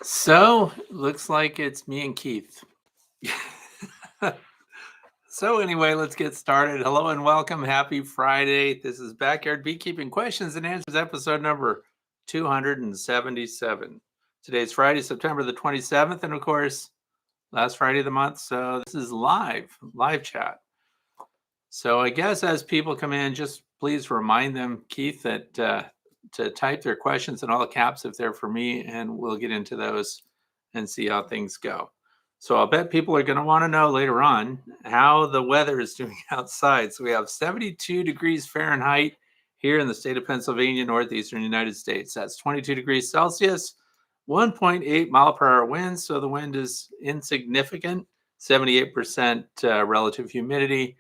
So, looks like it's me and Keith. So, anyway, let's get started. Hello and welcome. Happy Friday. This is Backyard Beekeeping Questions and Answers, episode number 277. Today's Friday, September the 27th, and of course, last Friday of the month. So, this is live chat. So, I guess as people come in, just please remind them, Keith, that to type their questions in all caps if they're for me, and we'll get into those and see how things go. So I'll bet people are going to want to know later on how the weather is doing outside. So we have 72 degrees Fahrenheit here in the state of Pennsylvania, northeastern United States. That's 22 degrees Celsius, 1.8 mile per hour wind. So the wind is insignificant, 78% relative humidity.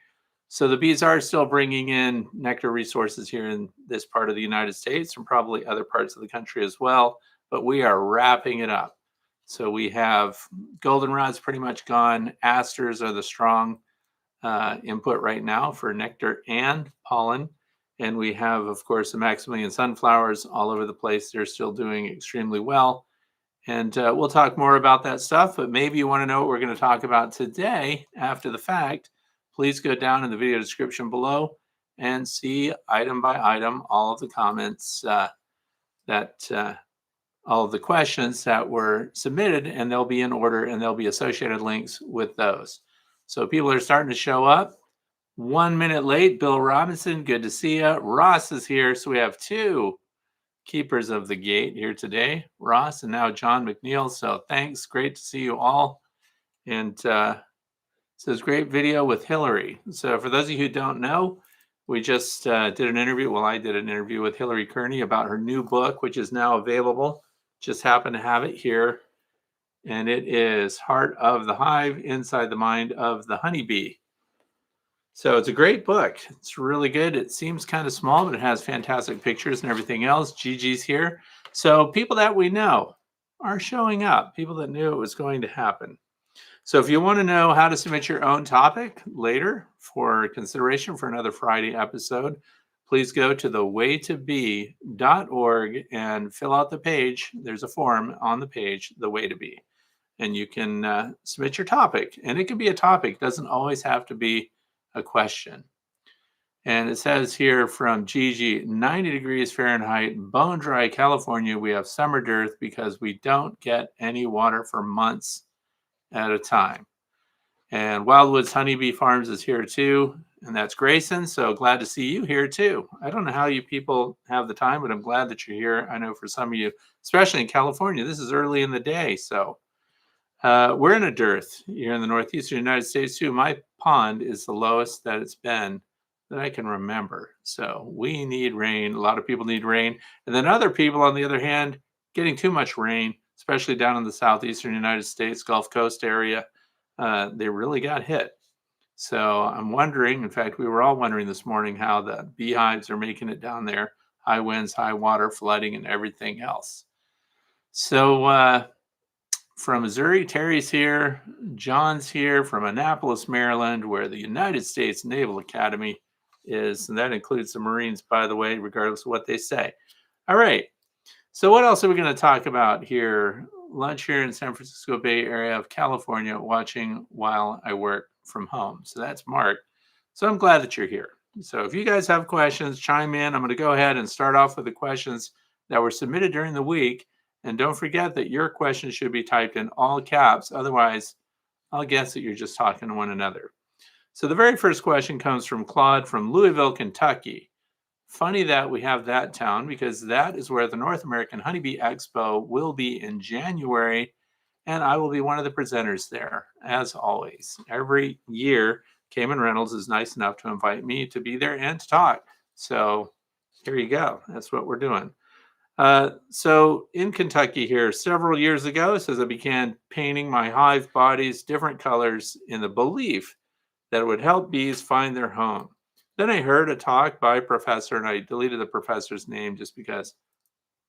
So the bees are still bringing in nectar resources here in this part of the United States and probably other parts of the country as well, but we are wrapping it up. So we have goldenrods pretty much gone. Asters are the strong input right now for nectar and pollen. And we have, of course, the Maximilian sunflowers all over the place. They're still doing extremely well. And we'll talk more about that stuff, but maybe you want to know what we're going to talk about today after the fact. Please go down in the video description below and see item by item all of the comments all of the questions that were submitted, and they'll be in order and there'll be associated links with those. So people are starting to show up. 1 minute late, Bill Robinson, good to see you. Ross is here. So we have two keepers of the gate here today, Ross and now John McNeil. So thanks. Great to see you all. And says great video with Hillary. So for those of you who don't know, we just did an interview. Well, I did an interview with Hillary Kearney about her new book, which is now available. Just happen to have it here. And it is Heart of the Hive, Inside the Mind of the Honeybee. So it's a great book. It's really good. It seems kind of small, but it has fantastic pictures and everything else. Gigi's here. So people that we know are showing up, people that knew it was going to happen. So if you want to know how to submit your own topic later for consideration for another Friday episode, please go to thewaytobee.org and fill out the page. There's a form on the page, The Way to Bee, and you can submit your topic. And it can be a topic. It doesn't always have to be a question. And it says here from Gigi, 90 degrees Fahrenheit, bone dry California. We have summer dearth because we don't get any water for months at a time. And Wildwoods Honeybee Farms is here too. And that's Grayson. So glad to see you here too. I don't know how you people have the time, but I'm glad that you're here. I know for some of you, especially in California, this is early in the day. So we're in a dearth here in the northeastern United States too. My pond is the lowest that it's been that I can remember. So we need rain. A lot of people need rain. And then other people, on the other hand, getting too much rain, especially down in the southeastern United States, Gulf Coast area. They really got hit. So I'm wondering, in fact, we were all wondering this morning how the beehives are making it down there. High winds, high water, flooding, and everything else. So from Missouri, Terry's here. John's here from Annapolis, Maryland, where the United States Naval Academy is. And that includes the Marines, by the way, regardless of what they say. All right. So what else are we going to talk about here? Lunch here in San Francisco Bay Area of California, watching while I work from home. So that's Mark. So I'm glad that you're here. So if you guys have questions, chime in. I'm going to go ahead and start off with the questions that were submitted during the week. And don't forget that your question should be typed in all caps. Otherwise, I'll guess that you're just talking to one another. So the very first question comes from Claude from Louisville, Kentucky. Funny that we have that town because that is where the North American Honeybee Expo will be in January, and I will be one of the presenters there, as always. Every year, Cayman Reynolds is nice enough to invite me to be there and to talk. So here you go. That's what we're doing. So in Kentucky here, several years ago, it says I began painting my hive bodies different colors in the belief that it would help bees find their home. Then I heard a talk by a professor, and I deleted the professor's name just because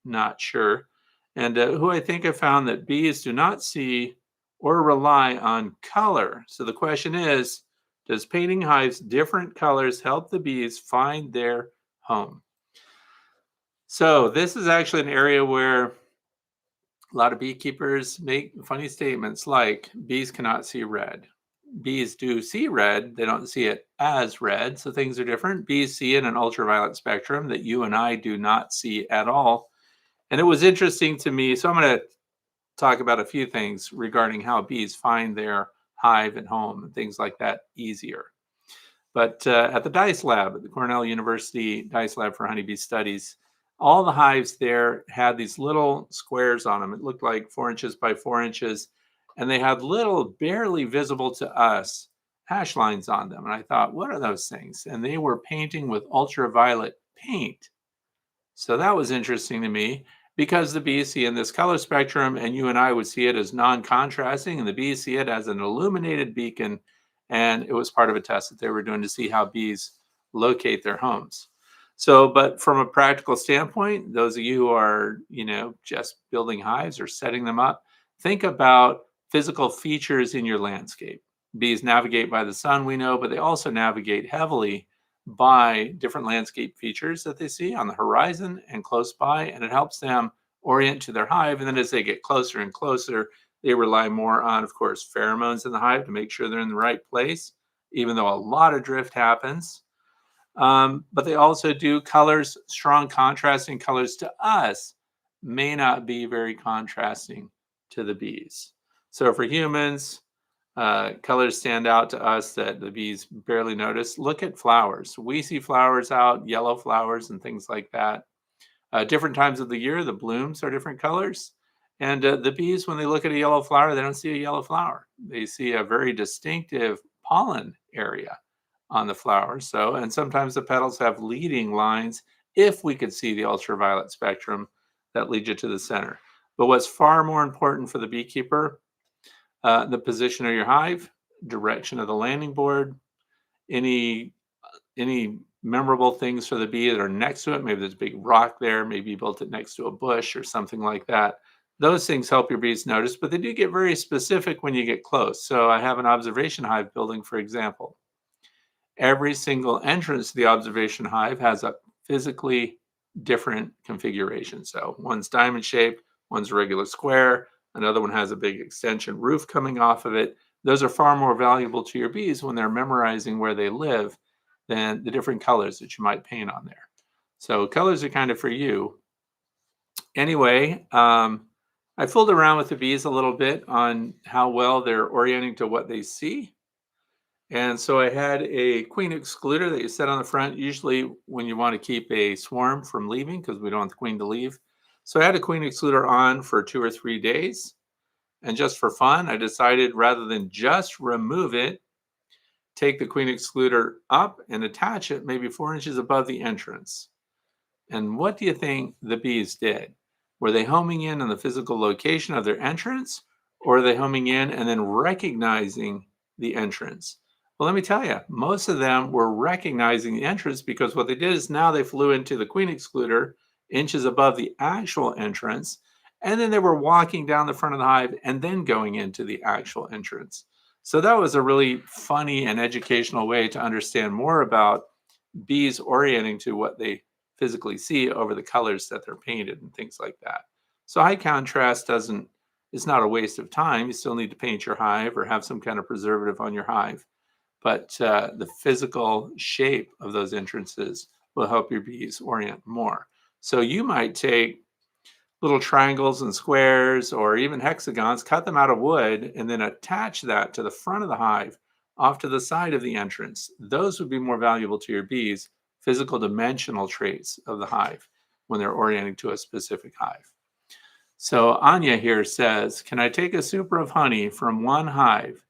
not sure, and who I think I found that bees do not see or rely on color. So the question is, does painting hives different colors help the bees find their home? So this is actually an area where A lot of beekeepers make funny statements like bees cannot see red. Bees do see red, they don't see it as red, so things are different. Bees see in an ultraviolet spectrum that you and I do not see at all. And it was interesting to me. So I'm going to talk about a few things regarding how bees find their hive and home and things like that easier. But at the Dice Lab, at the Cornell University Dice Lab for Honeybee Studies, all the hives there had these little squares on them. It looked like 4 inches by 4 inches, and they had little, barely visible to us, hash lines on them. And I thought, what are those things? And they were painting with ultraviolet paint. So that was interesting to me because the bees see in this color spectrum, and you and I would see it as non-contrasting, and the bees see it as an illuminated beacon. And it was part of a test that they were doing to see how bees locate their homes. So, but from a practical standpoint, those of you who are, just building hives or setting them up, think about physical features in your landscape. Bees navigate by the sun, we know, but they also navigate heavily by different landscape features that they see on the horizon and close by, and it helps them orient to their hive. And then as they get closer and closer, they rely more on, of course, pheromones in the hive to make sure they're in the right place, even though a lot of drift happens. But they also do colors. Strong contrasting colors to us may not be very contrasting to the bees. So for humans, colors stand out to us that the bees barely notice. Look at flowers. We see flowers out, yellow flowers and things like that. Different times of the year, the blooms are different colors. And the bees, when they look at a yellow flower, they don't see a yellow flower. They see a very distinctive pollen area on the flower. So, and sometimes the petals have leading lines if we could see the ultraviolet spectrum that leads you to the center. But what's far more important for the beekeeper, the position of your hive, direction of the landing board, any memorable things for the bee that are next to it. Maybe there's a big rock there. Maybe you built it next to a bush or something like that. Those things help your bees notice, but they do get very specific when you get close. So I have an observation hive building, for example. Every single entrance to the observation hive has a physically different configuration. So one's diamond shaped, one's a regular square, another one has a big extension roof coming off of it. Those are far more valuable to your bees when they're memorizing where they live than the different colors that you might paint on there. So colors are kind of for you. Anyway, I fooled around with the bees a little bit on how well they're orienting to what they see. And so I had a queen excluder that you set on the front, usually when you want to keep a swarm from leaving because we don't want the queen to leave. So I had a queen excluder on for 2 or 3 days. And just for fun, I decided rather than just remove it, take the queen excluder up and attach it maybe 4 inches above the entrance. And what do you think the bees did? Were they homing in on the physical location of their entrance, or are they homing in and then recognizing the entrance? Well, let me tell you, most of them were recognizing the entrance because what they did is now they flew into the queen excluder inches above the actual entrance, and then they were walking down the front of the hive and then going into the actual entrance. So that was a really funny and educational way to understand more about bees orienting to what they physically see over the colors that they're painted and things like that. So high contrast is not a waste of time. You still need to paint your hive or have some kind of preservative on your hive. But the physical shape of those entrances will help your bees orient more. So you might take little triangles and squares or even hexagons, cut them out of wood, and then attach that to the front of the hive off to the side of the entrance. Those would be more valuable to your bees, physical dimensional traits of the hive when they're orienting to a specific hive. So Anya here says, can I take a super of honey from one hive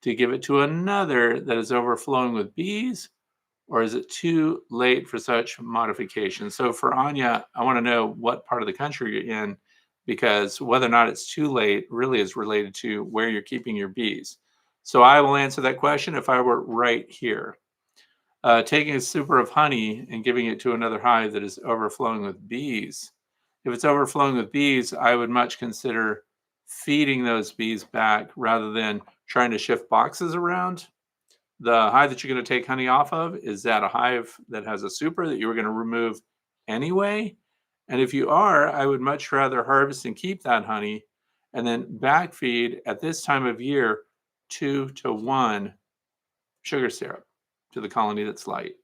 to give it to another that is overflowing with bees, or is it too late for such modification? So for Anya, I want to know what part of the country you're in, because whether or not it's too late really is related to where you're keeping your bees. So I will answer that question if I were right here. Taking a super of honey and giving it to another hive that is overflowing with bees. If it's overflowing with bees, I would much consider feeding those bees back rather than trying to shift boxes around. The hive that you're going to take honey off of, is that a hive that has a super that you were going to remove anyway? And if you are, I would much rather harvest and keep that honey and then backfeed at this time of year 2-to-1 sugar syrup to the colony that's light.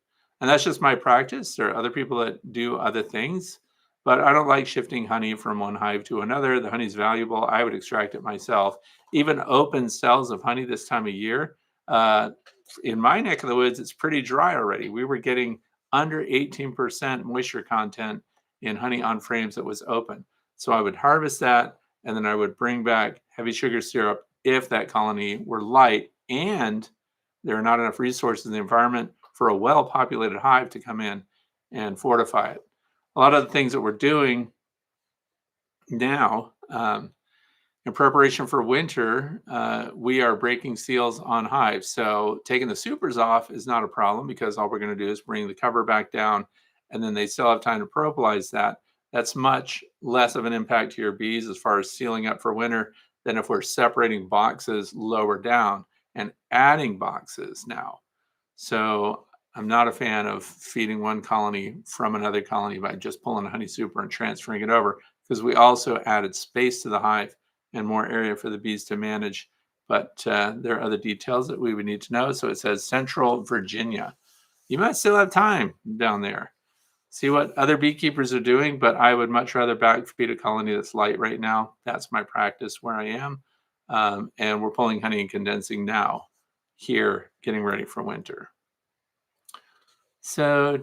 And that's just my practice. There are other people that do other things, but I don't like shifting honey from one hive to another. The honey's valuable. I would extract it myself. Even open cells of honey this time of year, uh, in my neck of the woods, it's pretty dry already. We were getting under 18% moisture content in honey on frames that was open. So I would harvest that and then I would bring back heavy sugar syrup if that colony were light and there are not enough resources in the environment for a well-populated hive to come in and fortify it. A lot of the things that we're doing now, in preparation for winter, we are breaking seals on hives. So taking the supers off is not a problem because all we're going to do is bring the cover back down and then they still have time to propolize that. That's much less of an impact to your bees as far as sealing up for winter than if we're separating boxes lower down and adding boxes now. So I'm not a fan of feeding one colony from another colony by just pulling a honey super and transferring it over because we also added space to the hive and more area for the bees to manage. But there are other details that we would need to know. So it says Central Virginia. You might still have time down there. See what other beekeepers are doing, but I would much rather backfeed a colony that's light right now. That's my practice where I am. And we're pulling honey and condensing now here, getting ready for winter. So,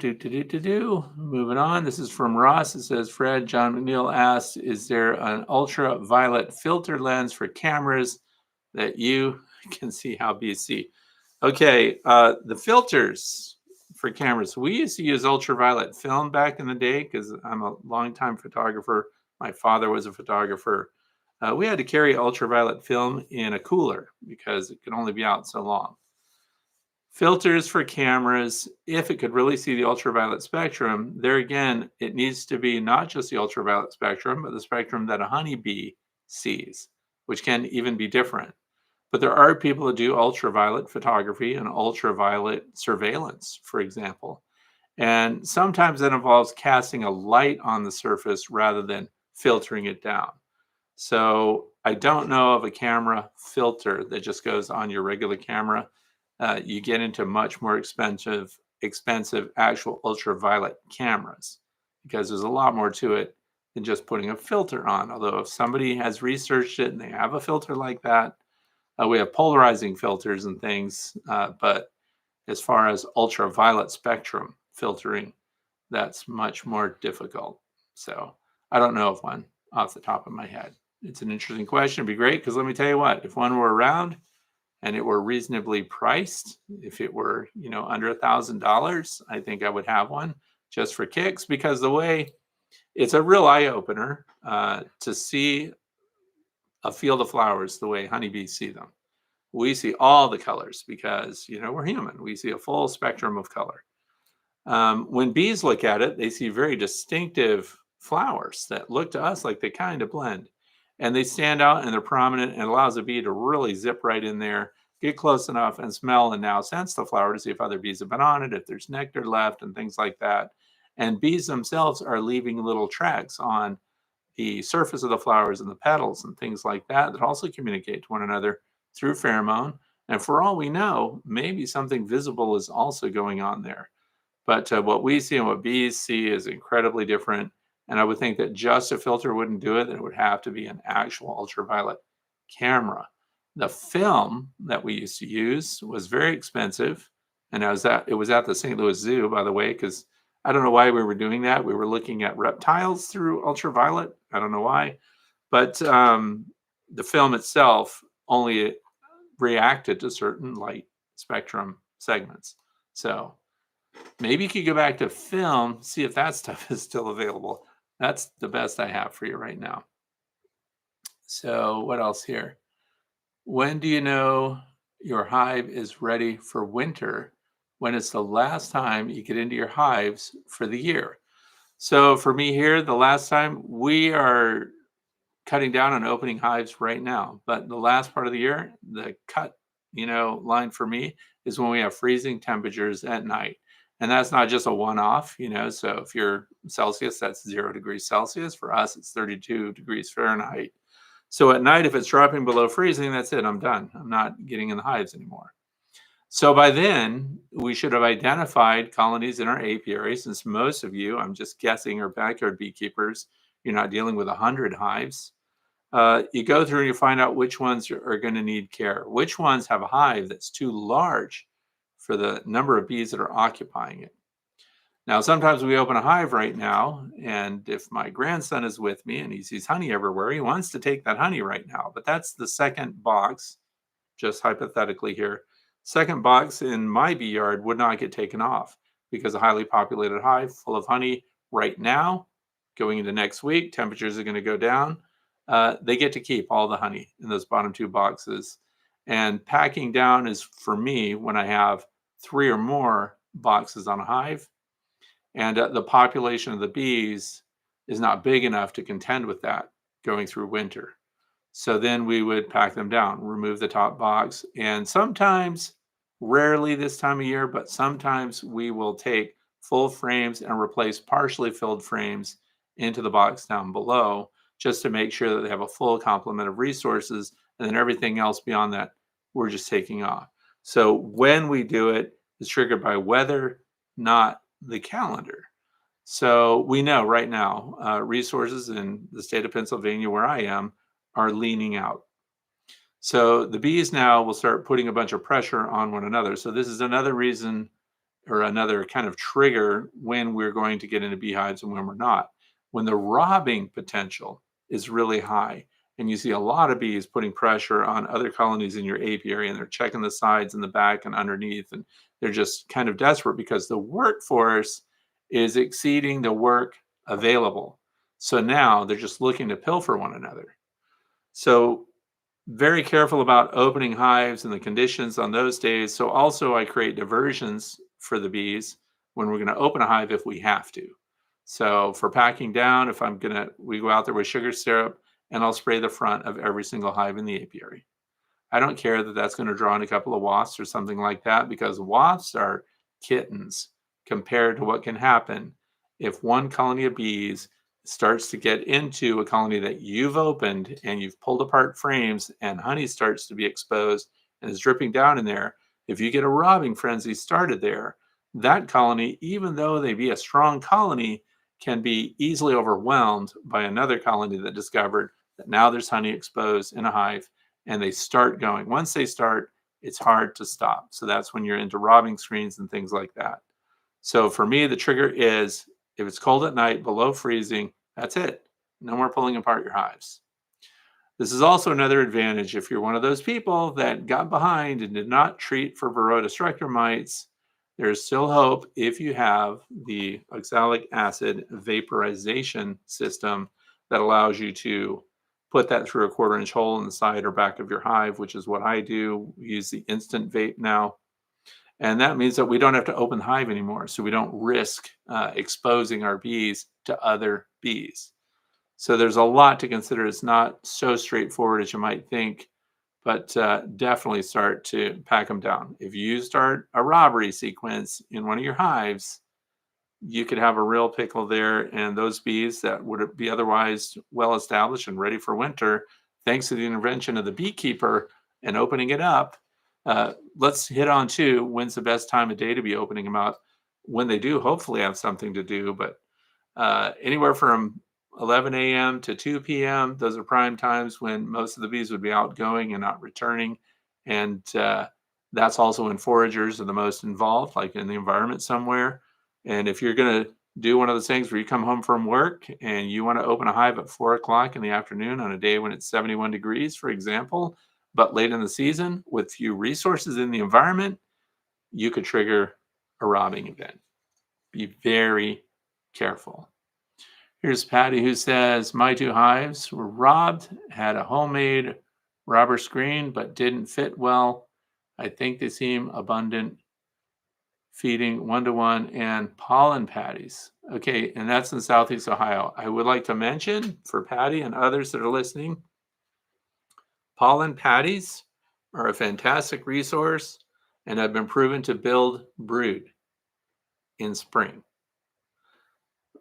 moving on. This is from Ross. It says, Fred, John McNeil asked, is there an ultraviolet filter lens for cameras that you can see how bees see? Okay, the filters for cameras. We used to use ultraviolet film back in the day because I'm a longtime photographer. My father was a photographer. We had to carry ultraviolet film in a cooler because it could only be out so long. Filters for cameras, if it could really see the ultraviolet spectrum, there again, it needs to be not just the ultraviolet spectrum, but the spectrum that a honeybee sees, which can even be different. But there are people that do ultraviolet photography and ultraviolet surveillance, for example. And sometimes that involves casting a light on the surface rather than filtering it down. So I don't know of a camera filter that just goes on your regular camera. You get into much more expensive actual ultraviolet cameras because there's a lot more to it than just putting a filter on. Although if somebody has researched it and they have a filter like that, we have polarizing filters and things. But as far as ultraviolet spectrum filtering, that's much more difficult. So I don't know of one off the top of my head. It's an interesting question. It'd be great because let me tell you what, if one were around, and it were reasonably priced, if it were, under $1,000, I think I would have one just for kicks because the way it's a real eye opener to see a field of flowers the way honeybees see them. We see all the colors because, we're human. We see a full spectrum of color. When bees look at it, they see very distinctive flowers that look to us like they kind of blend. And they stand out and they're prominent and allows a bee to really zip right in there, get close enough and smell and now sense the flower to see if other bees have been on it, if there's nectar left and things like that. And bees themselves are leaving little tracks on the surface of the flowers and the petals and things like that that also communicate to one another through pheromone. And for all we know, maybe something visible is also going on there. But what we see and what bees see is incredibly different. And I would think that just a filter wouldn't do it. It would have to be an actual ultraviolet camera. The film that we used to use was very expensive. And it was at the St. Louis Zoo, by the way, because I don't know why we were doing that. We were looking at reptiles through ultraviolet. I don't know why. But the film itself only reacted to certain light spectrum segments. So maybe you could go back to film, see if that stuff is still available. That's the best I have for you right now. So what else here? When do you know your hive is ready for winter? When it's the last time you get into your hives for the year? So for me here, the last time we are cutting down on opening hives right now, but the last part of the year, the cut, line for me is when we have freezing temperatures at night. And that's not just a one-off, so if you're Celsius, that's 0 degrees Celsius. For us, it's 32 degrees Fahrenheit. So at night, if it's dropping below freezing, that's it. I'm done. I'm not getting in the hives anymore. So by then, we should have identified colonies in our apiary. Since most of you, I'm just guessing, are backyard beekeepers, you're not dealing with 100 hives. You go through and you find out which ones are going to need care, which ones have a hive that's too large for the number of bees that are occupying it. Now, sometimes we open a hive right now, and if my grandson is with me and he sees honey everywhere, he wants to take that honey right now. But that's the second box, just hypothetically here. Second box in my bee yard would not get taken off because a highly populated hive full of honey right now, going into next week, temperatures are going to go down. They get to keep all the honey in those bottom two boxes. And packing down is for me when I have 3 or more boxes on a hive, and the population of the bees is not big enough to contend with that going through winter. So then we would pack them down, remove the top box, and sometimes, rarely this time of year, but sometimes we will take full frames and replace partially filled frames into the box down below, just to make sure that they have a full complement of resources, and then everything else beyond that, we're just taking off. So when we do it, it's triggered by weather, not the calendar. So we know right now, resources in the state of Pennsylvania, where I am, are leaning out. So the bees now will start putting a bunch of pressure on one another. So this is another reason, or another kind of trigger, when we're going to get into beehives and when we're not. When the robbing potential is really high, and you see a lot of bees putting pressure on other colonies in your apiary, and they're checking the sides and the back and underneath, and they're just kind of desperate because the workforce is exceeding the work available. So now they're just looking to pilfer one another. So very careful about opening hives and the conditions on those days. So also I create diversions for the bees when we're going to open a hive if we have to. So for packing down, if we go out there with sugar syrup, and I'll spray the front of every single hive in the apiary. I don't care that that's going to draw in a couple of wasps or something like that, because wasps are kittens compared to what can happen if one colony of bees starts to get into a colony that you've opened and you've pulled apart frames, and honey starts to be exposed and is dripping down in there. If you get a robbing frenzy started there, that colony, even though they be a strong colony, can be easily overwhelmed by another colony that discovered that now there's honey exposed in a hive, and they start going. Once they start, it's hard to stop. So that's when you're into robbing screens and things like that. So for me, the trigger is if it's cold at night, below freezing, that's it. No more pulling apart your hives. This is also another advantage if you're one of those people that got behind and did not treat for Varroa destructor mites. There's still hope if you have the oxalic acid vaporization system that allows you to put that through a 1/4-inch hole in the side or back of your hive, which is what I do. We use the instant vape now. And that means that we don't have to open the hive anymore. So we don't risk exposing our bees to other bees. So there's a lot to consider. It's not so straightforward as you might think, but definitely start to pack them down. If you start a robbery sequence in one of your hives, you could have a real pickle there. And those bees that would be otherwise well established and ready for winter, thanks to the intervention of the beekeeper and opening it up. Let's hit on too, when's the best time of day to be opening them up? When they do hopefully have something to do, but anywhere from 11 a.m. to 2 p.m., those are prime times when most of the bees would be outgoing and not returning. And that's also when foragers are the most involved, like in the environment somewhere. And if you're going to do one of those things where you come home from work and you want to open a hive at 4 o'clock in the afternoon on a day when it's 71 degrees, for example, but late in the season with few resources in the environment, you could trigger a robbing event. Be very careful. Here's Patty who says, my 2 hives were robbed, had a homemade robber screen, but didn't fit well. I think they seem abundant, feeding 1-to-1 and pollen patties. Okay, and that's in Southeast Ohio. I would like to mention for Patty and others that are listening, pollen patties are a fantastic resource and have been proven to build brood. in spring.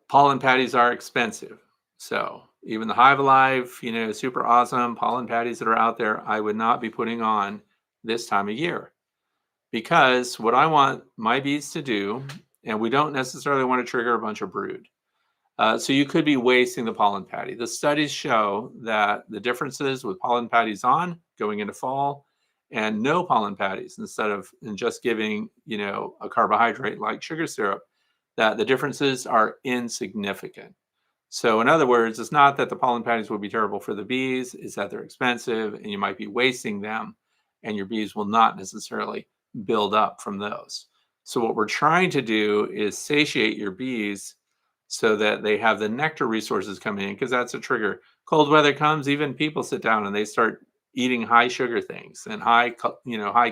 Pollen patties are expensive. So even the Hive Alive, super awesome pollen patties that are out there, I would not be putting on this time of year, because what I want my bees to do, and we don't necessarily want to trigger a bunch of brood. So you could be wasting the pollen patty. The studies show that the differences with pollen patties on going into fall and no pollen patties instead of just giving, a carbohydrate like sugar syrup, that the differences are insignificant. So in other words, it's not that the pollen patties would be terrible for the bees, it's that they're expensive and you might be wasting them, and your bees will not necessarily build up from those. So what we're trying to do is satiate your bees so that they have the nectar resources coming in, because that's a trigger. Cold weather comes, even people sit down and they start eating high sugar things and high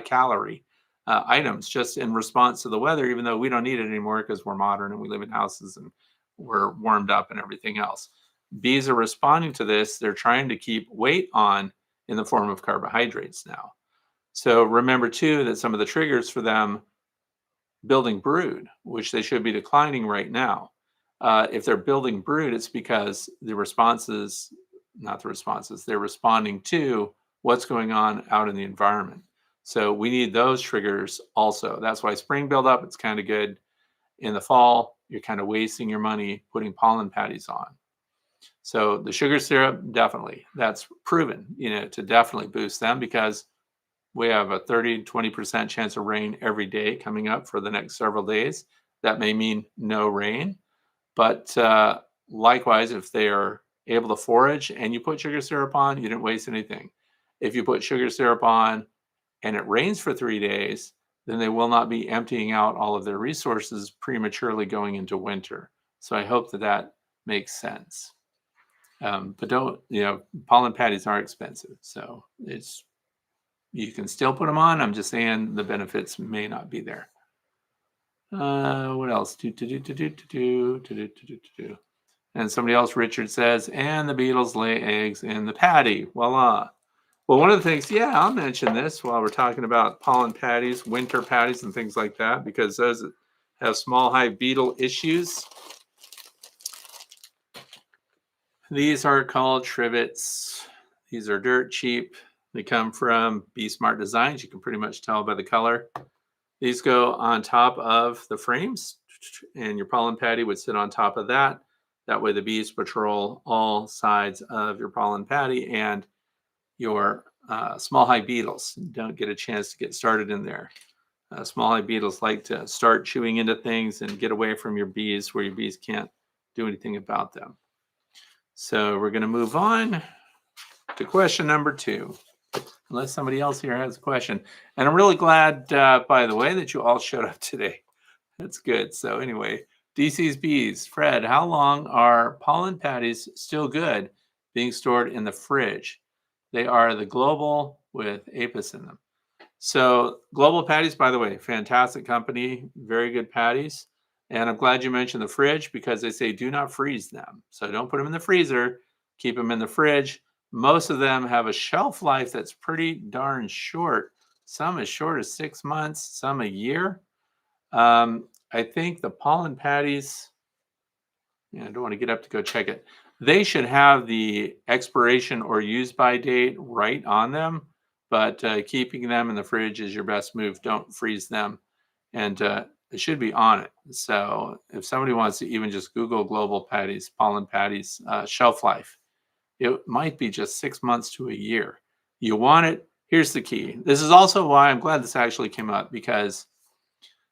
calorie items just in response to the weather, even though we don't need it anymore because we're modern and we live in houses and we're warmed up and everything else. Bees are responding to this. They're trying to keep weight on in the form of carbohydrates now. So remember too that some of the triggers for them building brood, which they should be declining right now. If they're building brood, it's because they're responding to what's going on out in the environment. So we need those triggers also. That's why spring buildup, it's kind of good. In the fall, you're kind of wasting your money putting pollen patties on. So the sugar syrup, definitely, that's proven, to definitely boost them, because we have a 30-20% chance of rain every day coming up for the next several days. That may mean no rain, but likewise, if they are able to forage and you put sugar syrup on, you didn't waste anything. If you put sugar syrup on and it rains for 3 days, then they will not be emptying out all of their resources prematurely going into winter. So I hope that makes sense. But don't, pollen patties are expensive. So you can still put them on. I'm just saying the benefits may not be there. What else? And somebody else, Richard says, and the beetles lay eggs in the patty. Voila. Well, one of the things, I'll mention this while we're talking about pollen patties, winter patties, and things like that, because those that have small hive beetle issues, these are called trivets. These are dirt cheap. They come from Bee Smart Designs. You can pretty much tell by the color. These go on top of the frames, and your pollen patty would sit on top of that. That way the bees patrol all sides of your pollen patty, and your small hive beetles don't get a chance to get started in there. Small hive beetles like to start chewing into things and get away from your bees where your bees can't do anything about them. So we're going to move on to question number 2, unless somebody else here has a question. And I'm really glad, by the way, that you all showed up today. That's good. So anyway, DC's Bees. Fred, how long are pollen patties still good being stored in the fridge? They are the Global with Apis in them. So Global Patties, by the way, fantastic company, very good patties. And I'm glad you mentioned the fridge, because they say do not freeze them. So don't put them in the freezer, keep them in the fridge. Most of them have a shelf life that's pretty darn short. Some as short as 6 months, some a year. I think the pollen patties, I don't want to get up to go check it. They should have the expiration or use by date right on them, but keeping them in the fridge is your best move. Don't freeze them, and it should be on it. So if somebody wants to even just Google Global Patties, pollen patties, shelf life, it might be just 6 months to a year. You want it. Here's the key. This is also why I'm glad this actually came up, because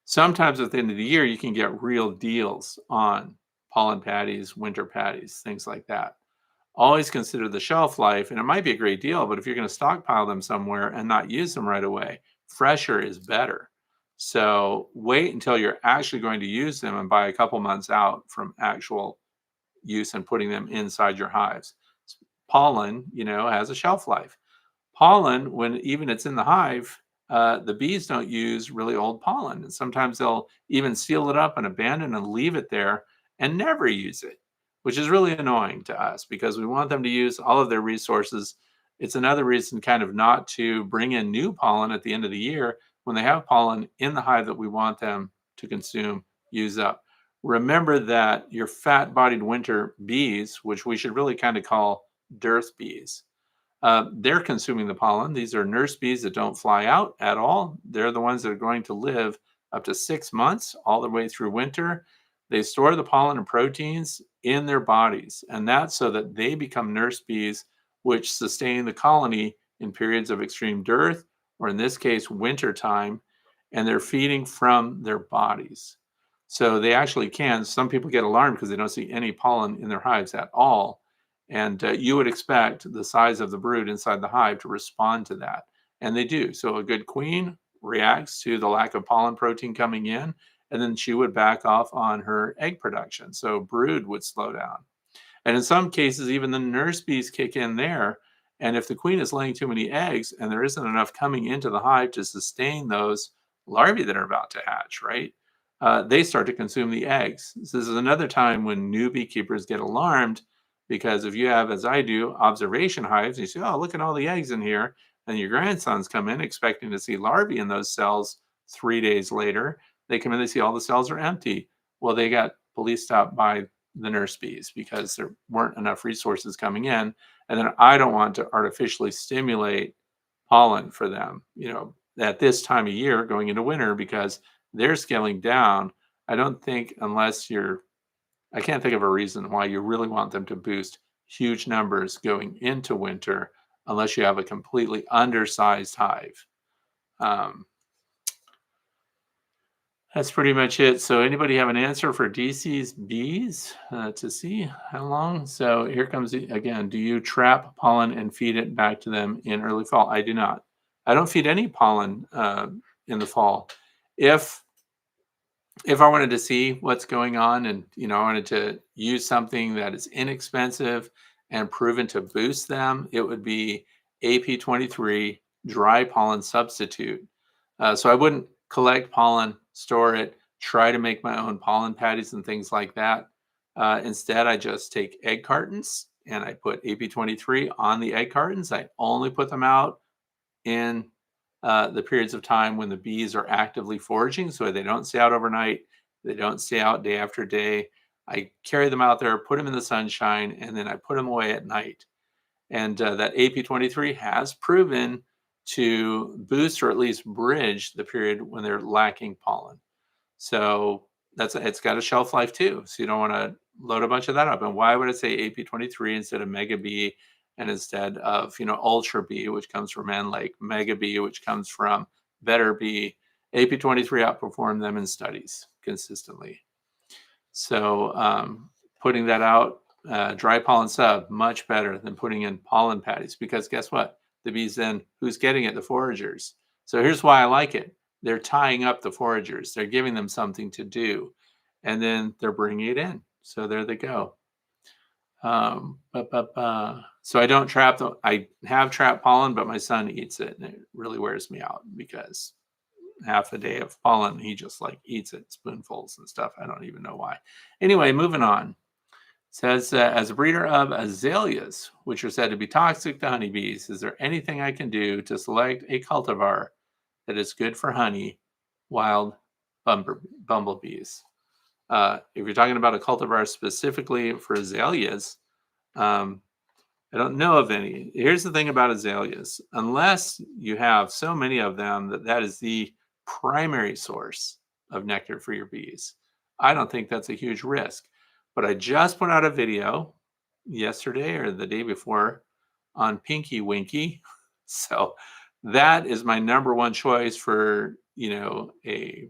sometimes at the end of the year, you can get real deals on pollen patties, winter patties, things like that. Always consider the shelf life, and it might be a great deal, but if you're going to stockpile them somewhere and not use them right away, fresher is better. So wait until you're actually going to use them and buy a couple months out from actual use and putting them inside your hives. Pollen, has a shelf life. Pollen, when even it's in the hive, the bees don't use really old pollen. And sometimes they'll even seal it up and abandon and leave it there and never use it, which is really annoying to us because we want them to use all of their resources. It's another reason kind of not to bring in new pollen at the end of the year when they have pollen in the hive that we want them to consume use up. Remember that your fat-bodied winter bees, which we should really kind of call dearth bees, they're consuming the pollen. These are nurse bees that don't fly out at all. They're the ones that are going to live up to 6 months, all the way through winter. They store the pollen and proteins in their bodies, and that's so that they become nurse bees, which sustain the colony in periods of extreme dearth, or in this case, winter time, and they're feeding from their bodies. So they actually can. Some people get alarmed because they don't see any pollen in their hives at all. And you would expect the size of the brood inside the hive to respond to that. And they do. So a good queen reacts to the lack of pollen protein coming in, and then she would back off on her egg production. So brood would slow down. And in some cases, even the nurse bees kick in there. And if the queen is laying too many eggs and there isn't enough coming into the hive to sustain those larvae that are about to hatch, right? They start to consume the eggs. So this is another time when new beekeepers get alarmed, because if you have, as I do, observation hives, and you say, oh, look at all the eggs in here, and your grandsons come in expecting to see larvae in those cells 3 days later. They come in, they see all the cells are empty. Well, they got police stopped by the nurse bees because there weren't enough resources coming in. And then I don't want to artificially stimulate pollen for them, at this time of year going into winter, because they're scaling down. I don't think, I can't think of a reason why you really want them to boost huge numbers going into winter unless you have a completely undersized hive. That's pretty much it. So anybody have an answer for DC's bees to see how long? So here comes again. Do you trap pollen and feed it back to them in early fall? I do not. I don't feed any pollen in the fall. If I wanted to see what's going on, and I wanted to use something that is inexpensive and proven to boost them, it would be AP23 dry pollen substitute. So I wouldn't collect pollen, store it, try to make my own pollen patties and things like that. Instead, I just take egg cartons and I put AP23 on the egg cartons. I only put them out in the periods of time when the bees are actively foraging, so they don't stay out overnight, they don't stay out day after day. I carry them out there, put them in the sunshine, and then I put them away at night. And that AP23 has proven to boost or at least bridge the period when they're lacking pollen. So it's got a shelf life too. So you don't want to load a bunch of that up. And why would it say AP23 instead of Mega B, and instead of Ultra B, which comes from N-Lake, Mega B, which comes from Better B? AP23 outperformed them in studies consistently. So putting that out, dry pollen sub, much better than putting in pollen patties, because guess what? The bees then, who's getting it? The foragers. So here's why I like it. They're tying up the foragers. They're giving them something to do, and then they're bringing it in. So there they go. So I don't trap them. I have trapped pollen, but my son eats it, and it really wears me out, because half a day of pollen, he just eats it, spoonfuls and stuff. I don't even know why. Anyway, moving on. It says, as a breeder of azaleas, which are said to be toxic to honeybees, is there anything I can do to select a cultivar that is good for honey, wild bumblebees? If you're talking about a cultivar specifically for azaleas, I don't know of any. Here's the thing about azaleas. Unless you have so many of them that is the primary source of nectar for your bees, I don't think that's a huge risk. But I just put out a video yesterday or the day before on Pinky Winky. So that is my number one choice for, a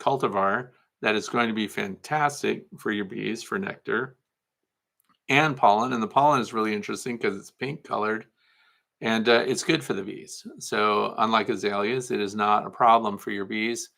cultivar that is going to be fantastic for your bees for nectar and pollen. And the pollen is really interesting because it's pink colored, and it's good for the bees. So unlike azaleas, it is not a problem for your bees.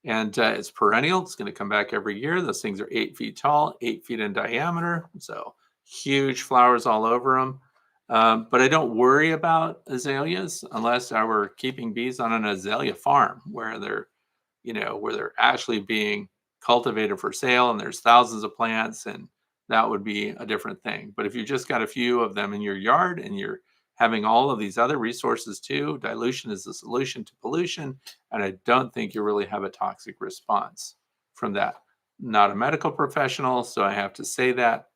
And it's perennial. It's going to come back every year. Those things are 8 feet tall, 8 feet in diameter. So huge flowers all over them. But I don't worry about azaleas unless I were keeping bees on an azalea farm where they're actually being cultivated for sale and there's thousands of plants, and that would be a different thing. But if you just got a few of them in your yard and you're having all of these other resources too, dilution is the solution to pollution. And I don't think you really have a toxic response from that. not a medical professional, so I have to say that.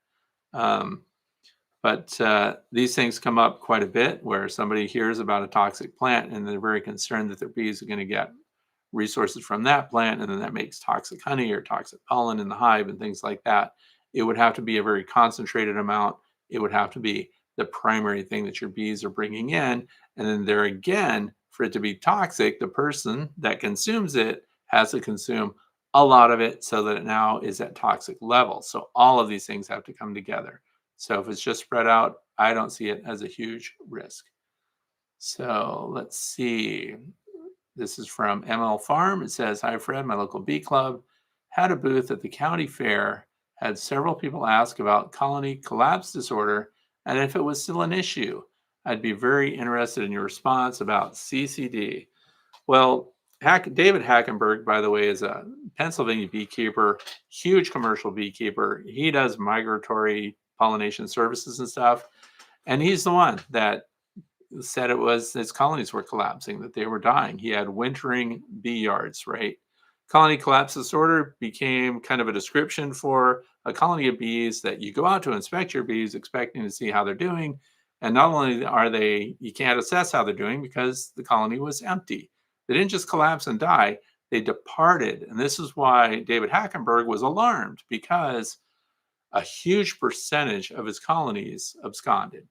Um, but these things come up quite a bit where somebody hears about a toxic plant and they're very concerned that their bees are going to get resources from that plant, and then that makes toxic honey or toxic pollen in the hive and things like that. It would have to be a very concentrated amount. It would have to be the primary thing that your bees are bringing in. And then there again, for it to be toxic, the person that consumes it has to consume a lot of it so that it now is at toxic level. So all of these things have to come together. So if it's just spread out, I don't see it as a huge risk. So let's see. This is from ML Farm. It says, "Hi, Fred. My local bee club had a booth at the county fair, had several people ask about colony collapse disorder and if it was still an issue. I'd be very interested in your response about CCD." Well, David Hackenberg, by the way, is a Pennsylvania beekeeper, huge commercial beekeeper. He does migratory pollination services and stuff. And he's the one that said it was his colonies were collapsing, that they were dying. He had wintering bee yards, right? Colony collapse disorder became kind of a description for a colony of bees that you go out to inspect your bees, expecting to see how they're doing. And not only are they, you can't assess how they're doing because the colony was empty. They didn't just collapse and die, they departed. And this is why David Hackenberg was alarmed, because a huge percentage of his colonies absconded.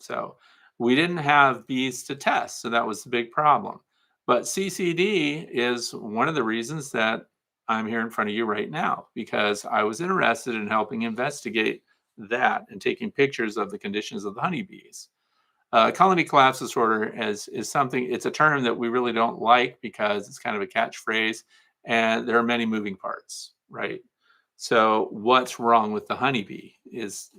So we didn't have bees to test. So that was the big problem. But CCD is one of the reasons that I'm here in front of you right now, because I was interested in helping investigate that and taking pictures of the conditions of the honeybees. Colony collapse disorder is something, it's a term that we really don't like because it's kind of a catchphrase and there are many moving parts, right? So what's wrong with the honeybee is,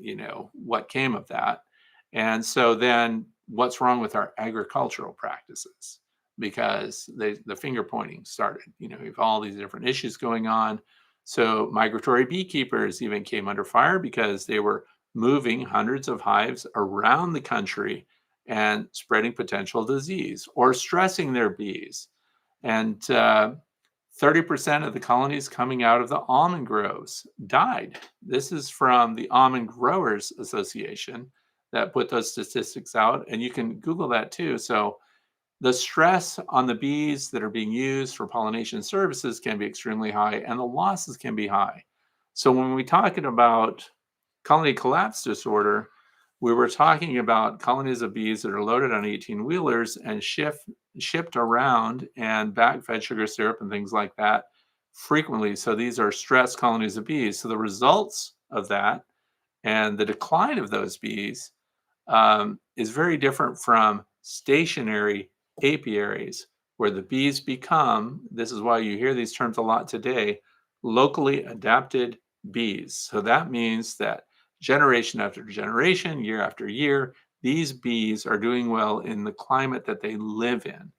what came of that. And so then what's wrong with our agricultural practices? Because the finger pointing started, we have all these different issues going on. So migratory beekeepers even came under fire because they were moving hundreds of hives around the country and spreading potential disease or stressing their bees. And 30% of the colonies coming out of the almond groves died. This is from the Almond Growers Association that put those statistics out. And you can Google that too. So the stress on the bees that are being used for pollination services can be extremely high, and the losses can be high. So when we talking about colony collapse disorder, we were talking about colonies of bees that are loaded on 18-wheelers and shipped around and back-fed sugar syrup and things like that frequently. So these are stressed colonies of bees. So the results of that and the decline of those bees is very different from stationary apiaries, where the bees become, this is why you hear these terms a lot today, locally adapted bees. So that means that generation after generation, year after year, these bees are doing well in the climate that they live in.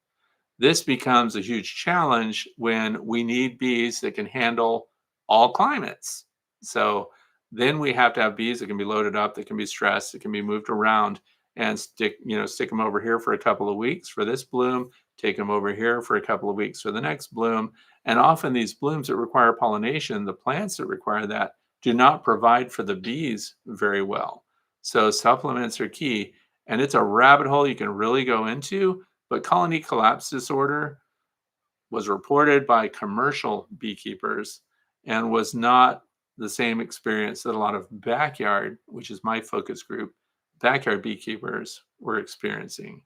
This becomes a huge challenge when we need bees that can handle all climates. So then we have to have bees that can be loaded up, that can be stressed, that can be moved around and stick them over here for a couple of weeks for this bloom, take them over here for a couple of weeks for the next bloom. And often these blooms that require pollination, the plants that require that, do not provide for the bees very well. So supplements are key. And it's a rabbit hole you can really go into, but colony collapse disorder was reported by commercial beekeepers and was not the same experience that a lot of backyard, which is my focus group, backyard beekeepers were experiencing.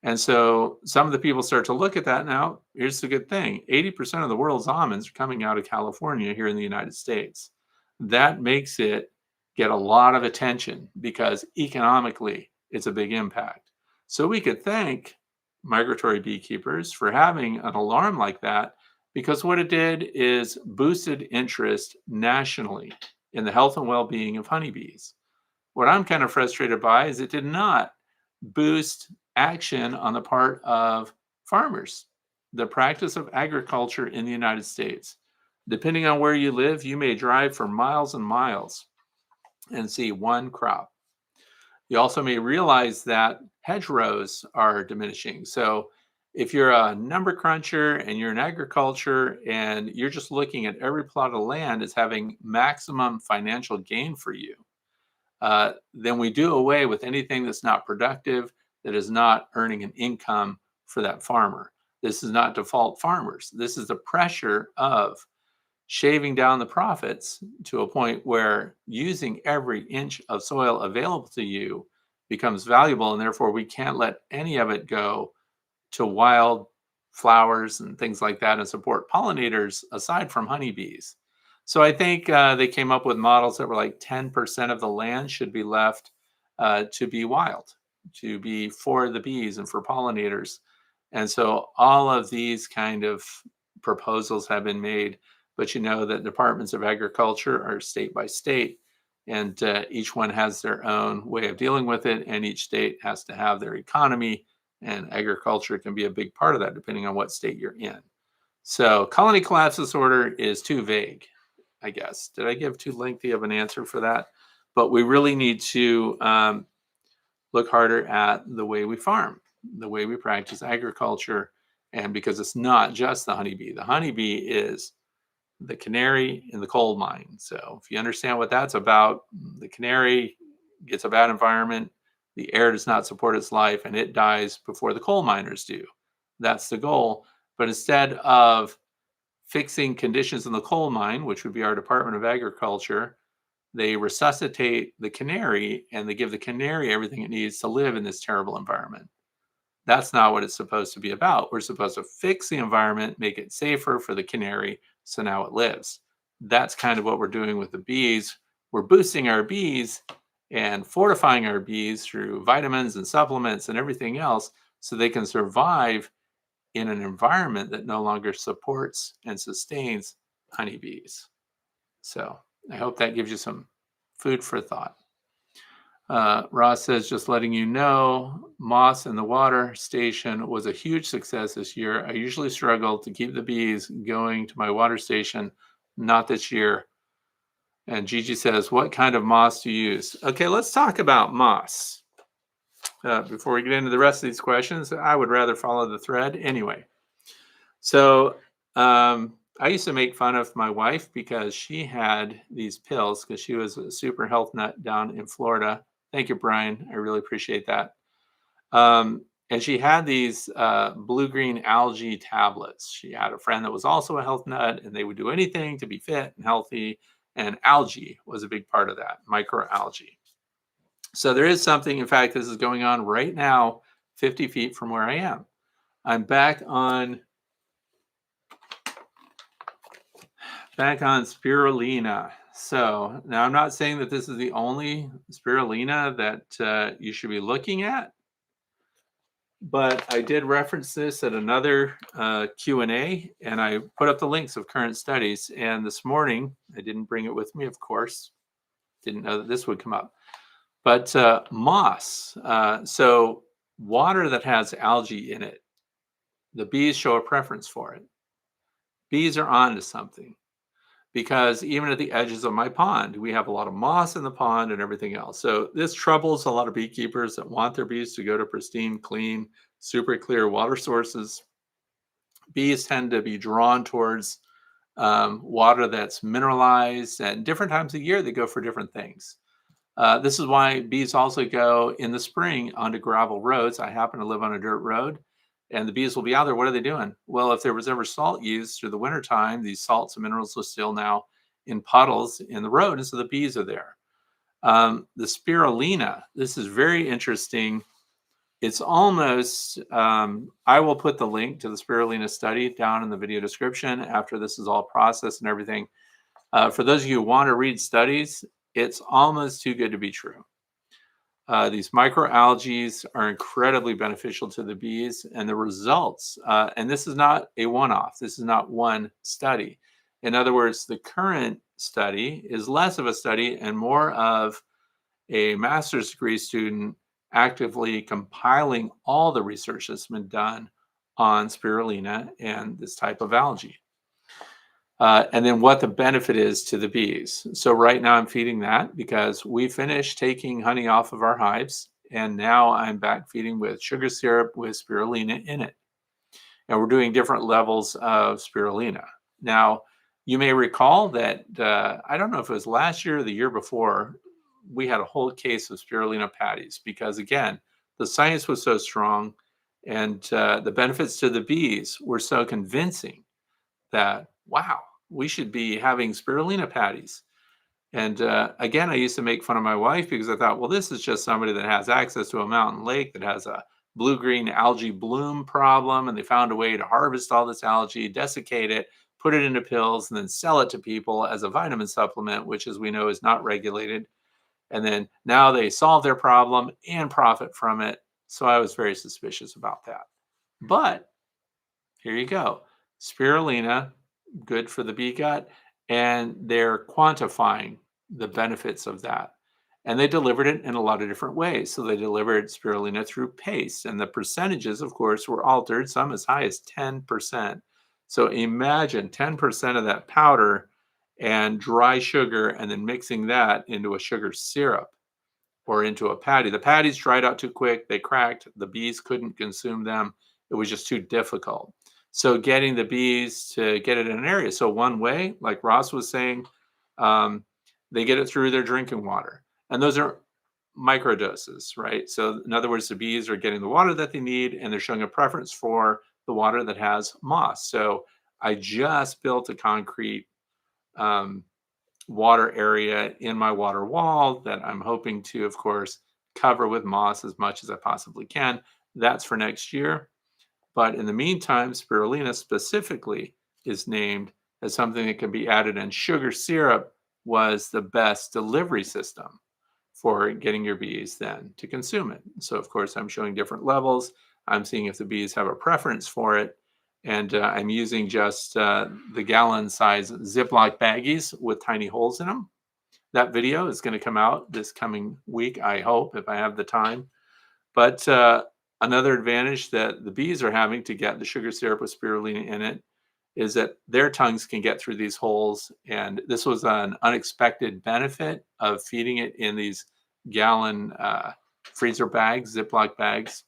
And so some of the people start to look at that now. Here's the good thing: 80% of the world's almonds are coming out of California here in the United States. That makes it get a lot of attention because economically it's a big impact. So we could thank migratory beekeepers for having an alarm like that, because what it did is boosted interest nationally in the health and well-being of honeybees. What I'm kind of frustrated by is it did not boost action on the part of farmers, the practice of agriculture in the United States. Depending on where you live, you may drive for miles and miles and see one crop. You also may realize that hedgerows are diminishing. So If you're a number cruncher and you're in agriculture and you're just looking at every plot of land as having maximum financial gain for you, then we do away with anything that's not productive, that is not earning an income for that farmer. This is not default farmers. This is the pressure of shaving down the profits to a point where using every inch of soil available to you becomes valuable, and therefore we can't let any of it go to wild flowers and things like that and support pollinators aside from honeybees. So I think they came up with models that were like 10% of the land should be left to be wild, to be for the bees and for pollinators. And so all of these kind of proposals have been made, but you know that departments of agriculture are state by state, and each one has their own way of dealing with it, and each state has to have their economy, and agriculture can be a big part of that depending on what state you're in. So colony collapse disorder is too vague, I guess. Did I give too lengthy of an answer for that? But we really need to look harder at the way we farm, the way we practice agriculture, and because it's not just the honeybee. The honeybee is the canary in the coal mine. So if you understand what that's about, the canary gets a bad environment, the air does not support its life, and it dies before the coal miners do. That's the goal. But instead of fixing conditions in the coal mine, which would be our Department of Agriculture, they resuscitate the canary and they give the canary everything it needs to live in this terrible environment. That's not what it's supposed to be about. We're supposed to fix the environment, make it safer for the canary, so now it lives. That's kind of what we're doing with the bees. We're boosting our bees and fortifying our bees through vitamins and supplements and everything else so they can survive in an environment that no longer supports and sustains honeybees. So I hope that gives you some food for thought. Ross says, just letting you know, moss in the water station was a huge success this year. I usually struggle to keep the bees going to my water station, not this year. And Gigi says, what kind of moss do you use? Okay, let's talk about moss. Before we get into the rest of these questions, I would rather follow the thread anyway. So I used to make fun of my wife because she had these pills because she was a super health nut down in Florida. Thank you, Brian. I really appreciate that. And she had these blue-green algae tablets. She had a friend that was also a health nut, and they would do anything to be fit and healthy. And algae was a big part of that, microalgae. So there is something, in fact, this is going on right now, 50 feet from where I am. I'm back on spirulina. So now I'm not saying that this is the only spirulina that you should be looking at, but I did reference this at another Q&A, and I put up the links of current studies. And this morning, I didn't bring it with me, of course. Didn't know that this would come up. But moss, so water that has algae in it, the bees show a preference for it. Bees are onto something. Because even at the edges of my pond, we have a lot of moss in the pond and everything else. So this troubles a lot of beekeepers that want their bees to go to pristine, clean, super clear water sources. Bees tend to be drawn towards water that's mineralized, and different times of year they go for different things. This is why bees also go in the spring onto gravel roads. I happen to live on a dirt road, and the bees will be out there. What are they doing? Well, if there was ever salt used through the wintertime, these salts and minerals are still now in puddles in the road, and so the bees are there. The spirulina, this is very interesting. It's almost, I will put the link to the spirulina study down in the video description after this is all processed and everything. For those of you who want to read studies, it's almost too good to be true. These microalgae are incredibly beneficial to the bees, and the results, and this is not a one-off, this is not one study. In other words, the current study is less of a study and more of a master's degree student actively compiling all the research that's been done on spirulina and this type of algae. And then what the benefit is to the bees. So right now I'm feeding that because we finished taking honey off of our hives, and now I'm back feeding with sugar syrup with spirulina in it. And we're doing different levels of spirulina. Now, you may recall that I don't know if it was last year or the year before, we had a whole case of spirulina patties because, again, the science was so strong and the benefits to the bees were so convincing that, wow, we should be having spirulina patties. And again, I used to make fun of my wife because I thought, well, this is just somebody that has access to a mountain lake that has a blue-green algae bloom problem, and they found a way to harvest all this algae, desiccate it, put it into pills, and then sell it to people as a vitamin supplement, which, as we know, is not regulated. And then now they solve their problem and profit from it. So I was very suspicious about that. But here you go. Spirulina, good for the bee gut, and they're quantifying the benefits of that. And they delivered it in a lot of different ways. So they delivered spirulina through paste, and the percentages, of course, were altered, some as high as 10%. So imagine 10% of that powder and dry sugar, and then mixing that into a sugar syrup or into a patty. The patties dried out too quick, they cracked, the bees couldn't consume them. It was just too difficult. So getting the bees to get it in an area. So one way, like Ross was saying, um, they get it through their drinking water. And those are microdoses, right? So in other words, the bees are getting the water that they need and they're showing a preference for the water that has moss. So I just built a concrete um, water area in my water wall that I'm hoping to, of course, cover with moss as much as I possibly can. That's for next year. But in the meantime, spirulina specifically is named as something that can be added, and sugar syrup was the best delivery system for getting your bees then to consume it. So, of course, I'm showing different levels. I'm seeing if the bees have a preference for it. And I'm using just the gallon size Ziploc baggies with tiny holes in them. That video is going to come out this coming week, I hope, if I have the time. But another advantage that the bees are having to get the sugar syrup with spirulina in it is that their tongues can get through these holes. And this was an unexpected benefit of feeding it in these gallon freezer bags, Ziploc bags,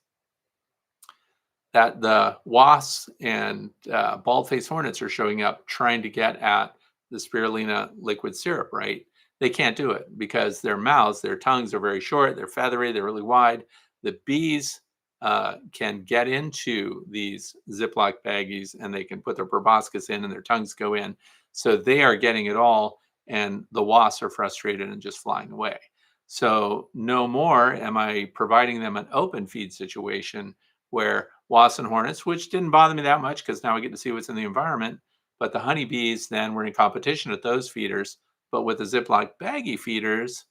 that the wasps and bald-faced hornets are showing up trying to get at the spirulina liquid syrup, right? They can't do it because their mouths, their tongues are very short, they're feathery, they're really wide. The bees can get into these Ziploc baggies and they can put their proboscis in and their tongues go in. So they are getting it all, and the wasps are frustrated and just flying away. So no more am I providing them an open feed situation where wasps and hornets, which didn't bother me that much because now I get to see what's in the environment. But the honeybees then were in competition with those feeders. But with the Ziploc baggie feeders,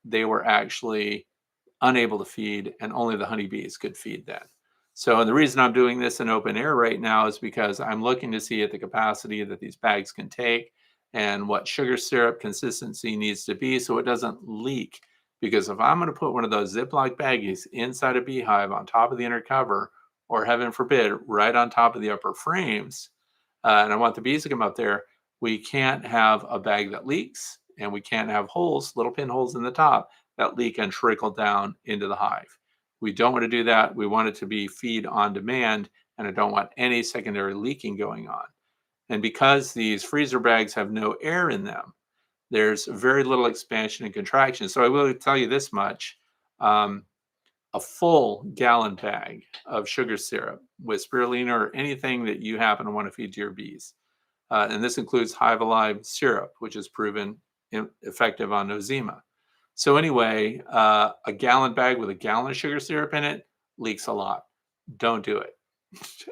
they were actually unable to feed, and only the honeybees could feed then. So the reason I'm doing this in open air right now is because I'm looking to see at the capacity that these bags can take and what sugar syrup consistency needs to be so it doesn't leak. Because if I'm going to put one of those Ziploc baggies inside a beehive on top of the inner cover, or heaven forbid, right on top of the upper frames, and I want the bees to come up there, we can't have a bag that leaks, and we can't have holes, little pinholes in the top that leak and trickle down into the hive. We don't want to do that. We want it to be feed on demand, and I don't want any secondary leaking going on. And because these freezer bags have no air in them, there's very little expansion and contraction. So I will tell you this much. A full gallon bag of sugar syrup with spirulina or anything that you happen to want to feed to your bees. And this includes Hive Alive syrup, which is proven effective on nosema. So anyway, a gallon bag with a gallon of sugar syrup in it leaks a lot. Don't do it.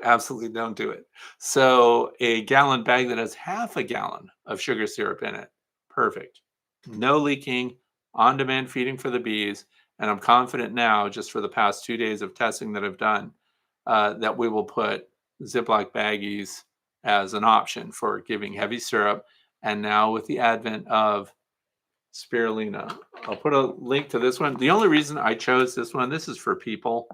Absolutely don't do it. So a gallon bag that has half a gallon of sugar syrup in it, perfect. No leaking, on-demand feeding for the bees. And I'm confident now, just for the past 2 days of testing that I've done, that we will put Ziploc baggies as an option for giving heavy syrup. And now with the advent of spirulina, I'll put a link to this one. The only reason I chose this one, this is for people,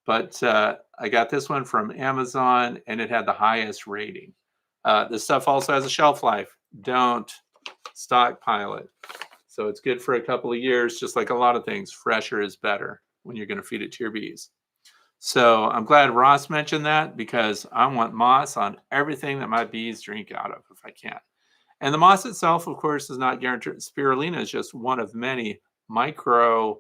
but I got this one from Amazon and it had the highest rating. This stuff also has a shelf life. Don't stockpile it. So it's good for a couple of years, just like a lot of things. Fresher is better when you're going to feed it to your bees. So I'm glad Ross mentioned that because I want moss on everything that my bees drink out of if I can. And the moss itself, of course, is not guaranteed. Spirulina is just one of many micro.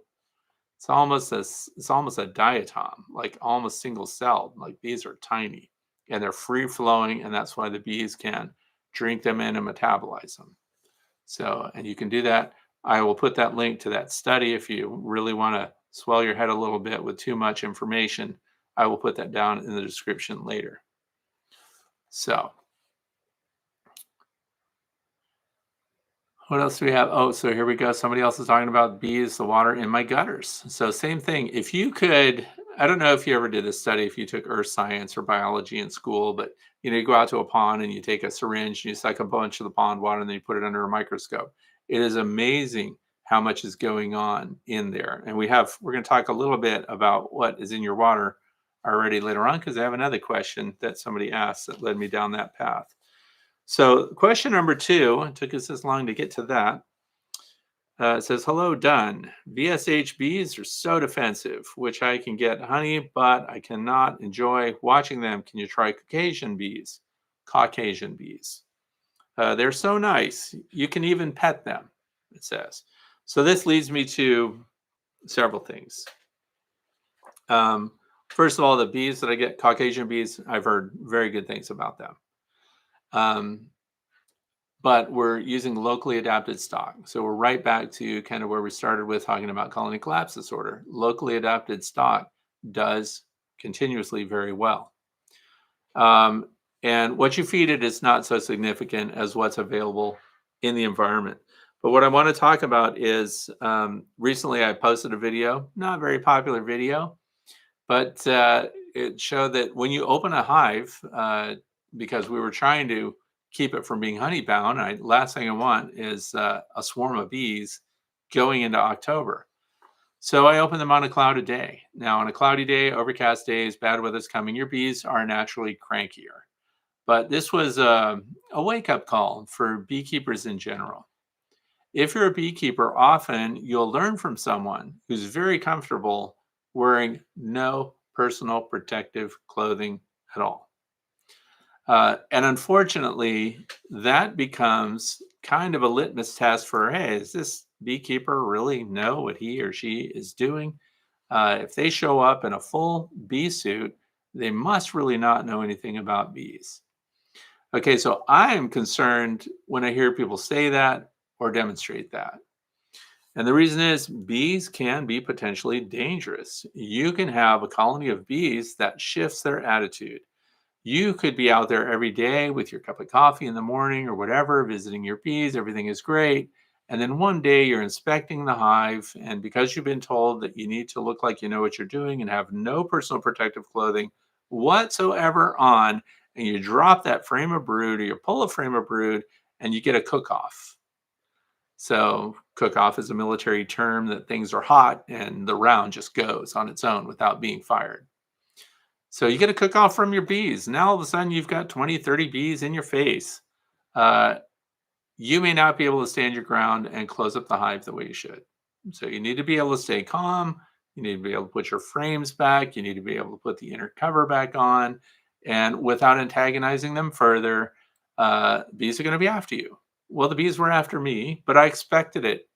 It's almost a diatom, like almost single celled. Like bees are tiny and they're free flowing, and that's why the bees can drink them in and metabolize them. So, and you can do that. I will put that link to that study if you really want to swell your head a little bit with too much information. I will put that down in the description later. So, what else do we have? Oh, so here we go. Somebody else is talking about bees, the water in my gutters. So, same thing. If you could, I don't know if you ever did this study, if you took earth science or biology in school, but you go out to a pond and you take a syringe and you suck a bunch of the pond water and then you put it under a microscope. It is amazing how much is going on in there. And we're going to talk a little bit about what is in your water already later on because I have another question that somebody asked that led me down that path. So, question number 2, it took us this long to get to that. It says, hello, Dunn. VSH bees are so defensive, which I can get honey, but I cannot enjoy watching them. Can you try Caucasian bees? Caucasian bees. They're so nice. You can even pet them, it says. So, this leads me to several things. First of all, the bees that I get, Caucasian bees, I've heard very good things about them. But we're using locally adapted stock. So we're right back to kind of where we started with talking about colony collapse disorder. Locally adapted stock does continuously very well. And what you feed it is not so significant as what's available in the environment. But what I want to talk about is recently I posted a video, not a very popular video, but it showed that when you open a hive, because we were trying to keep it from being honey bound, last thing I want is a swarm of bees going into October. So I open them on a cloudy day. Now, on a cloudy day, overcast days, bad weather's coming, your bees are naturally crankier. But this was a wake-up call for beekeepers in general. If you're a beekeeper, often you'll learn from someone who's very comfortable wearing no personal protective clothing at all. And unfortunately, that becomes kind of a litmus test for, hey, does this beekeeper really know what he or she is doing? If they show up in a full bee suit, they must really not know anything about bees. Okay, so I am concerned when I hear people say that or demonstrate that. And the reason is bees can be potentially dangerous. You can have a colony of bees that shifts their attitude. You could be out there every day with your cup of coffee in the morning or whatever, visiting your bees, everything is great. And then one day you're inspecting the hive, and because you've been told that you need to look like you know what you're doing and have no personal protective clothing whatsoever on, and you drop that frame of brood or you pull a frame of brood and you get a cook-off. So cook-off is a military term that things are hot and the round just goes on its own without being fired. So you get a cook-off from your bees. Now all of a sudden you've got 20, 30 bees in your face. You may not be able to stand your ground and close up the hive the way you should. So you need to be able to stay calm. You need to be able to put your frames back. You need to be able to put the inner cover back on. And without antagonizing them further, bees are going to be after you. Well, the bees were after me, but I expected it.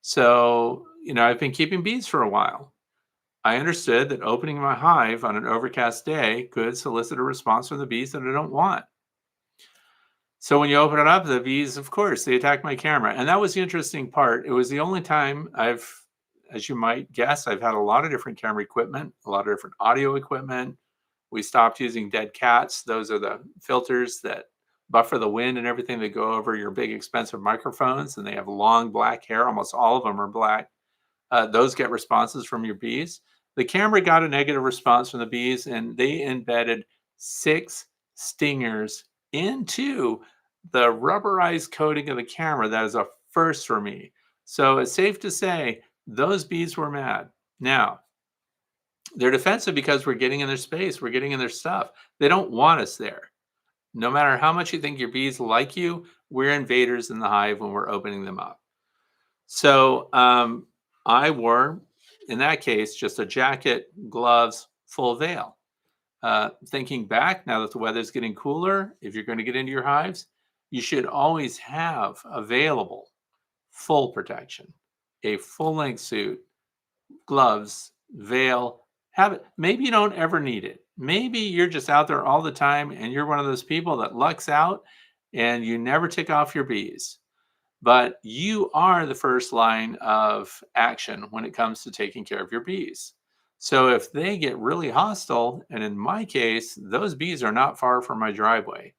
So, I've been keeping bees for a while. I understood that opening my hive on an overcast day could solicit a response from the bees that I don't want. So when you open it up, the bees, of course, they attack my camera. And that was the interesting part. It was the only time as you might guess, I've had a lot of different camera equipment, a lot of different audio equipment. We stopped using dead cats. Those are the filters that buffer the wind and everything that go over your big expensive microphones. And they have long black hair. Almost all of them are black. Those get responses from your bees. The camera got a negative response from the bees, and they embedded 6 stingers into the rubberized coating of the camera. That is a first for me. So it's safe to say those bees were mad. Now, they're defensive because we're getting in their space. We're getting in their stuff. They don't want us there. No matter how much you think your bees like you, we're invaders in the hive when we're opening them up. So I wore, in that case, just a jacket, gloves, full veil. Thinking back, now that the weather's getting cooler, if you're going to get into your hives, you should always have available full protection, a full length suit, gloves, veil. Have it. Maybe you don't ever need it. Maybe you're just out there all the time and you're one of those people that lucks out and you never take off your bees. But you are the first line of action when it comes to taking care of your bees. So if they get really hostile, and in my case, those bees are not far from my driveway.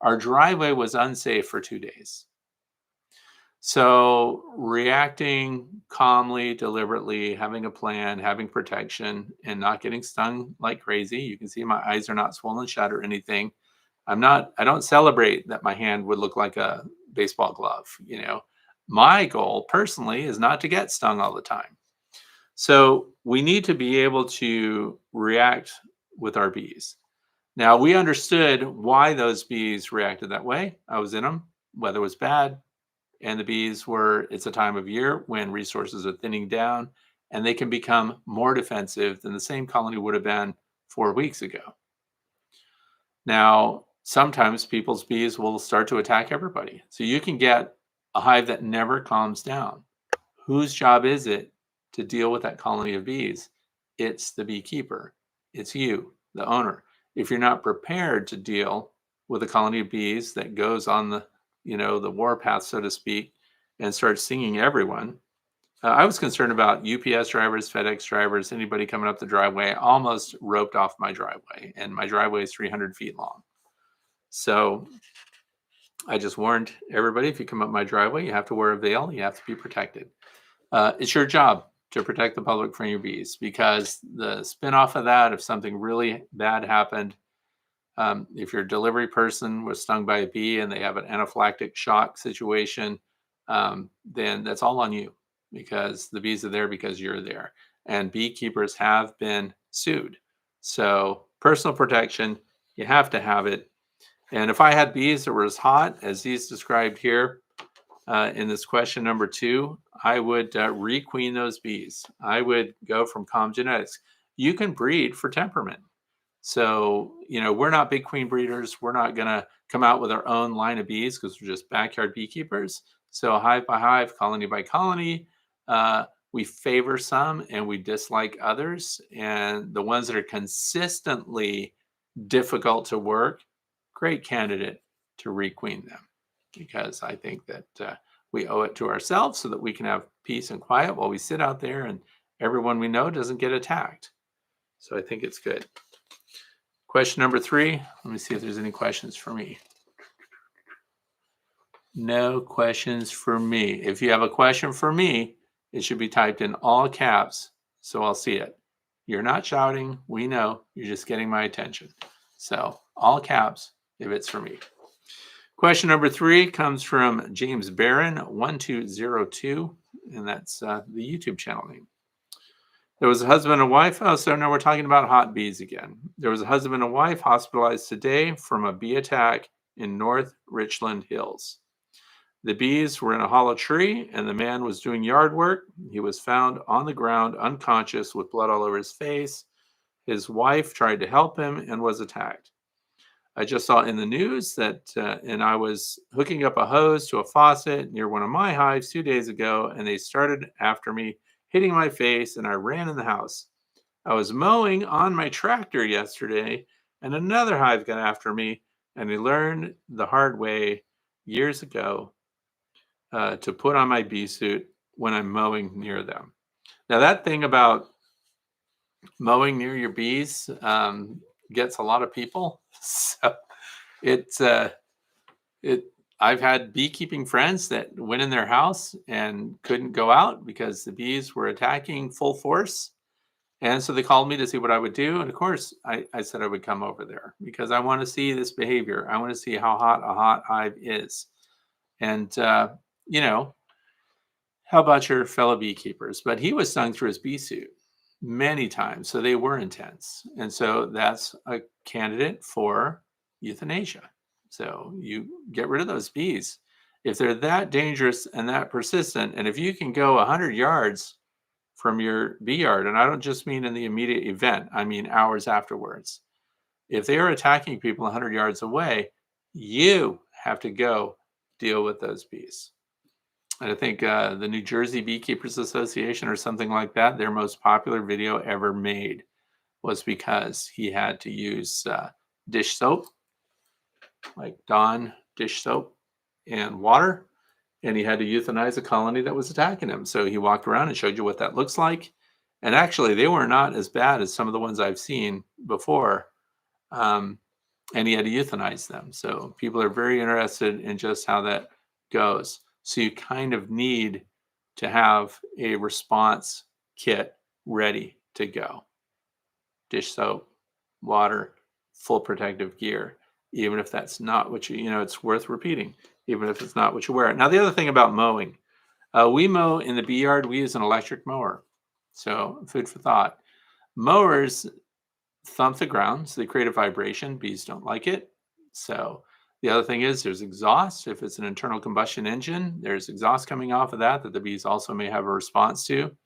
Our driveway was unsafe for 2 days. So reacting calmly, deliberately, having a plan, having protection, and not getting stung like crazy. You can see my eyes are not swollen shut or anything. I don't celebrate that my hand would look like a baseball glove. My goal personally is not to get stung all the time. So we need to be able to react with our bees. Now, we understood why those bees reacted that way. I was in them, weather was bad, and the bees it's a time of year when resources are thinning down and they can become more defensive than the same colony would have been 4 weeks ago. Now, sometimes people's bees will start to attack everybody. So you can get a hive that never calms down. Whose job is it to deal with that colony of bees? It's the beekeeper. It's you, the owner. If you're not prepared to deal with a colony of bees that goes on the warpath, so to speak, and starts stinging everyone. I was concerned about UPS drivers, FedEx drivers, anybody coming up the driveway. I almost roped off my driveway, and my driveway is 300 feet long. So I just warned everybody, if you come up my driveway, you have to wear a veil. You have to be protected. It's your job to protect the public from your bees, because the spinoff of that, if something really bad happened, if your delivery person was stung by a bee and they have an anaphylactic shock situation, then that's all on you, because the bees are there because you're there. And beekeepers have been sued. So personal protection, you have to have it. And if I had bees that were as hot as these described here in this question number 2, I would requeen those bees. I would go from Calm Genetics. You can breed for temperament. So, we're not big queen breeders. We're not going to come out with our own line of bees because we're just backyard beekeepers. So hive by hive, colony by colony, we favor some and we dislike others. And the ones that are consistently difficult to work, great candidate to requeen them, because I think that we owe it to ourselves so that we can have peace and quiet while we sit out there and everyone we know doesn't get attacked. So I think it's good. Question number 3. Let me see if there's any questions for me. No questions for me. If you have a question for me, it should be typed in all caps so I'll see it. You're not shouting. We know. You're just getting my attention. So all caps if it's for me. Question number 3 comes from James Barron 1202, and that's the YouTube channel name. There was a husband and wife. Oh, so now we're talking about hot bees again. There was a husband and wife hospitalized today from a bee attack in North Richland Hills. The bees were in a hollow tree, and the man was doing yard work. He was found on the ground, unconscious, with blood all over his face. His wife tried to help him and was attacked. I just saw in the news that, and I was hooking up a hose to a faucet near one of my hives 2 days ago, and they started after me, hitting my face, and I ran in the house. I was mowing on my tractor yesterday, and another hive got after me, and I learned the hard way years ago to put on my bee suit when I'm mowing near them. Now, that thing about mowing near your bees gets a lot of people. So I've had beekeeping friends that went in their house and couldn't go out because the bees were attacking full force. And so they called me to see what I would do. And of course, I said I would come over there because I want to see this behavior. I want to see how hot a hot hive is. And, how about your fellow beekeepers? But he was stung through his bee suit many times. So they were intense. And so that's a candidate for euthanasia. So you get rid of those bees. If they're that dangerous and that persistent, and if you can go 100 yards from your bee yard. And I don't just mean in the immediate event, I mean hours afterwards. If they are attacking people 100 yards away, you have to go deal with those bees. And I think the New Jersey Beekeepers Association or something like that, their most popular video ever made was because he had to use dish soap, like Dawn dish soap, and water, and he had to euthanize a colony that was attacking him. So he walked around and showed you what that looks like. And actually, they were not as bad as some of the ones I've seen before. And he had to euthanize them. So people are very interested in just how that goes. So you kind of need to have a response kit ready to go. Dish soap, water, full protective gear, even if that's not what it's worth repeating, even if it's not what you wear. Now, the other thing about mowing, we mow in the bee yard, we use an electric mower. So food for thought. Mowers thump the ground, so they create a vibration. Bees don't like it. So the other thing is there's exhaust. If it's an internal combustion engine, there's exhaust coming off of that the bees also may have a response to.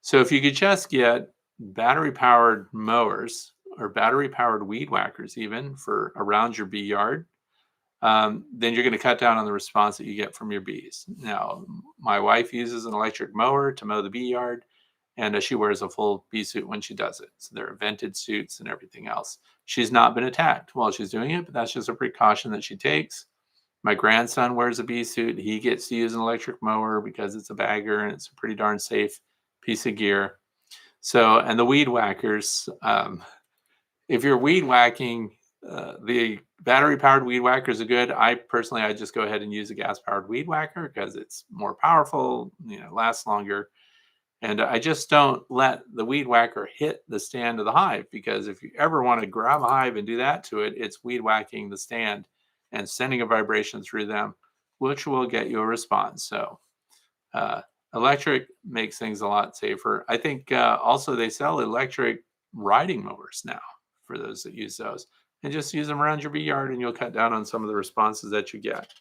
So if you could just get battery-powered mowers or battery-powered weed whackers even for around your bee yard, then you're going to cut down on the response that you get from your bees. Now, my wife uses an electric mower to mow the bee yard, and she wears a full bee suit when she does it. So there are vented suits and everything else. She's not been attacked while she's doing it, but that's just a precaution that she takes. My grandson wears a bee suit. He gets to use an electric mower because it's a bagger and it's a pretty darn safe piece of gear. So, and the weed whackers, if you're weed whacking, the battery-powered weed whackers are good. I just go ahead and use a gas-powered weed whacker because it's more powerful, lasts longer. And I just don't let the weed whacker hit the stand of the hive, because if you ever want to grab a hive and do that to it, it's weed whacking the stand and sending a vibration through them, which will get you a response. So electric makes things a lot safer. I think also they sell electric riding mowers now for those that use those. And just use them around your bee yard and you'll cut down on some of the responses that you get.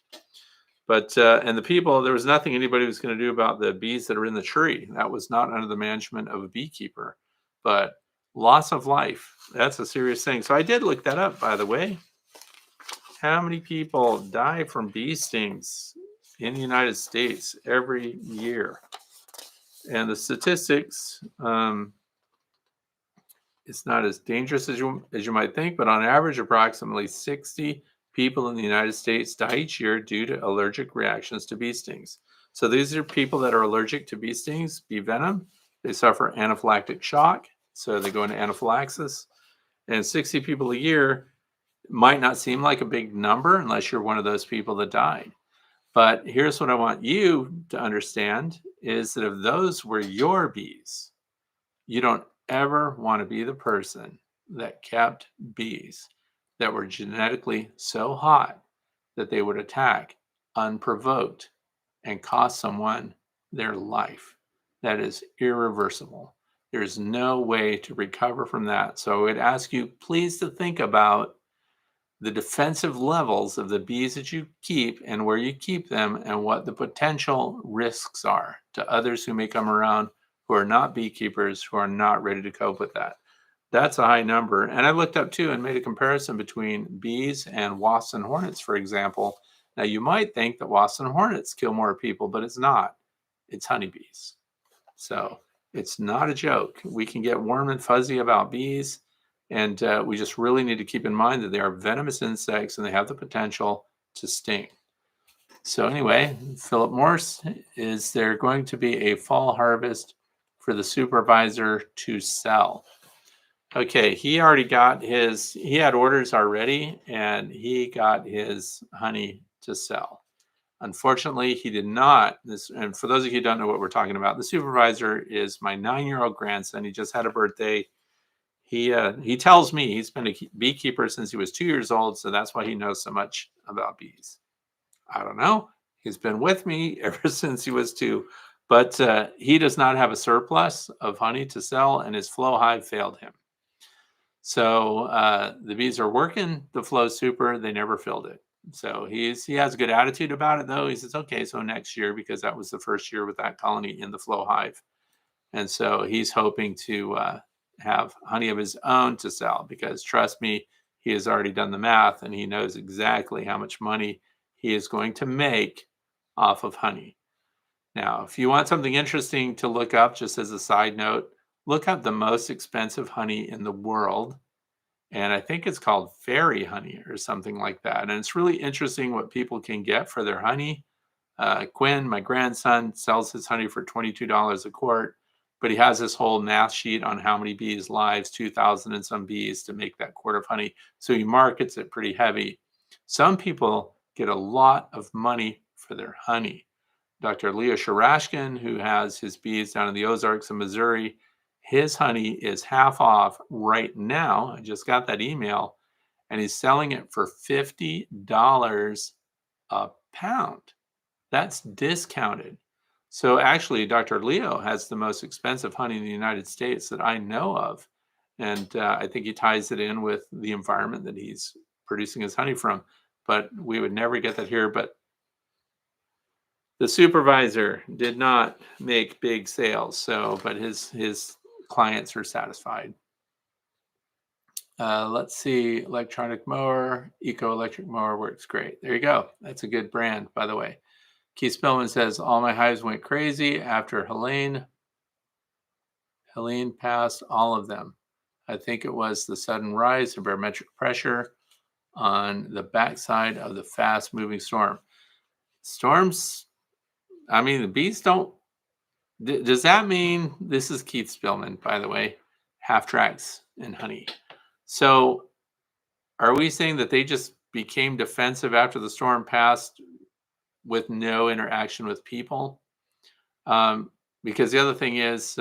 But, and the people, there was nothing anybody was going to do about the bees that are in the tree. That was not under the management of a beekeeper. But loss of life, that's a serious thing. So I did look that up, by the way. How many people die from bee stings in the United States every year? And the statistics, it's not as dangerous as you might think, but on average, approximately 60 people in the United States die each year due to allergic reactions to bee stings. So these are people that are allergic to bee stings, bee venom. They suffer anaphylactic shock, so they go into anaphylaxis. And 60 people a year might not seem like a big number unless you're one of those people that died. But here's what I want you to understand is that if those were your bees, you don't ever want to be the person that kept bees that were genetically so hot that they would attack unprovoked and cost someone their life. That is irreversible. There's no way to recover from that. So I would ask you, please, to think about the defensive levels of the bees that you keep and where you keep them and what the potential risks are to others who may come around who are not beekeepers, who are not ready to cope with that. That's a high number. And I looked up too and made a comparison between bees and wasps and hornets, for example. Now you might think that wasps and hornets kill more people, but it's not. It's honeybees. So it's not a joke. We can get warm and fuzzy about bees, and we just really need to keep in mind that they are venomous insects and they have the potential to sting. So anyway, Philip Morse, is there going to be a fall harvest for the supervisor to sell? Okay, he had orders already, and he got his honey to sell. Unfortunately, he did not. And for those of you who don't know what we're talking about, the supervisor is my 9-year-old grandson. He just had a birthday. He tells me he's been a beekeeper since he was 2 years old, so that's why he knows so much about bees. I don't know. He's been with me ever since he was 2, but he does not have a surplus of honey to sell, and his flow hive failed him. So the bees are working the flow super. They never filled it. So he has a good attitude about it, though. He says, okay, so next year, because that was the first year with that colony in the flow hive, And so he's hoping to have honey of his own to sell because trust me, he has already done the math and he knows exactly how much money he is going to make off of honey. Now, if you want something interesting to look up, just as a side note, look up the most expensive honey in the world. And I think it's called fairy honey or something like that. And it's really interesting what people can get for their honey. Quinn, my grandson, sells his honey for $22 a quart, but he has this whole math sheet on how many bees lives, 2,000 and some bees to make that quart of honey. So he markets it pretty heavy. Some people get a lot of money for their honey. Dr. Leo Sharashkin, who has his bees down in the Ozarks of Missouri, his honey is half off right now. I just got that email, and he's selling it for $50 a pound. That's discounted. So actually, Dr. Leo has the most expensive honey in the United States that I know of. And I think he ties it in with the environment that he's producing his honey from. But we would never get that here. But the supervisor did not make big sales. So, but his clients are satisfied. Let's see, electronic mower, Eco electric mower works great. There you go. That's a good brand, by the way. Keith Spillman says, all my hives went crazy after Helene passed all of them. I think it was the sudden rise in barometric pressure on the backside of the fast moving storm. Storms, I mean, the bees don't, does that mean, this is Keith Spillman, by the way, half tracks and honey. So are we saying that they just became defensive after the storm passed with no interaction with people? Because the other thing is,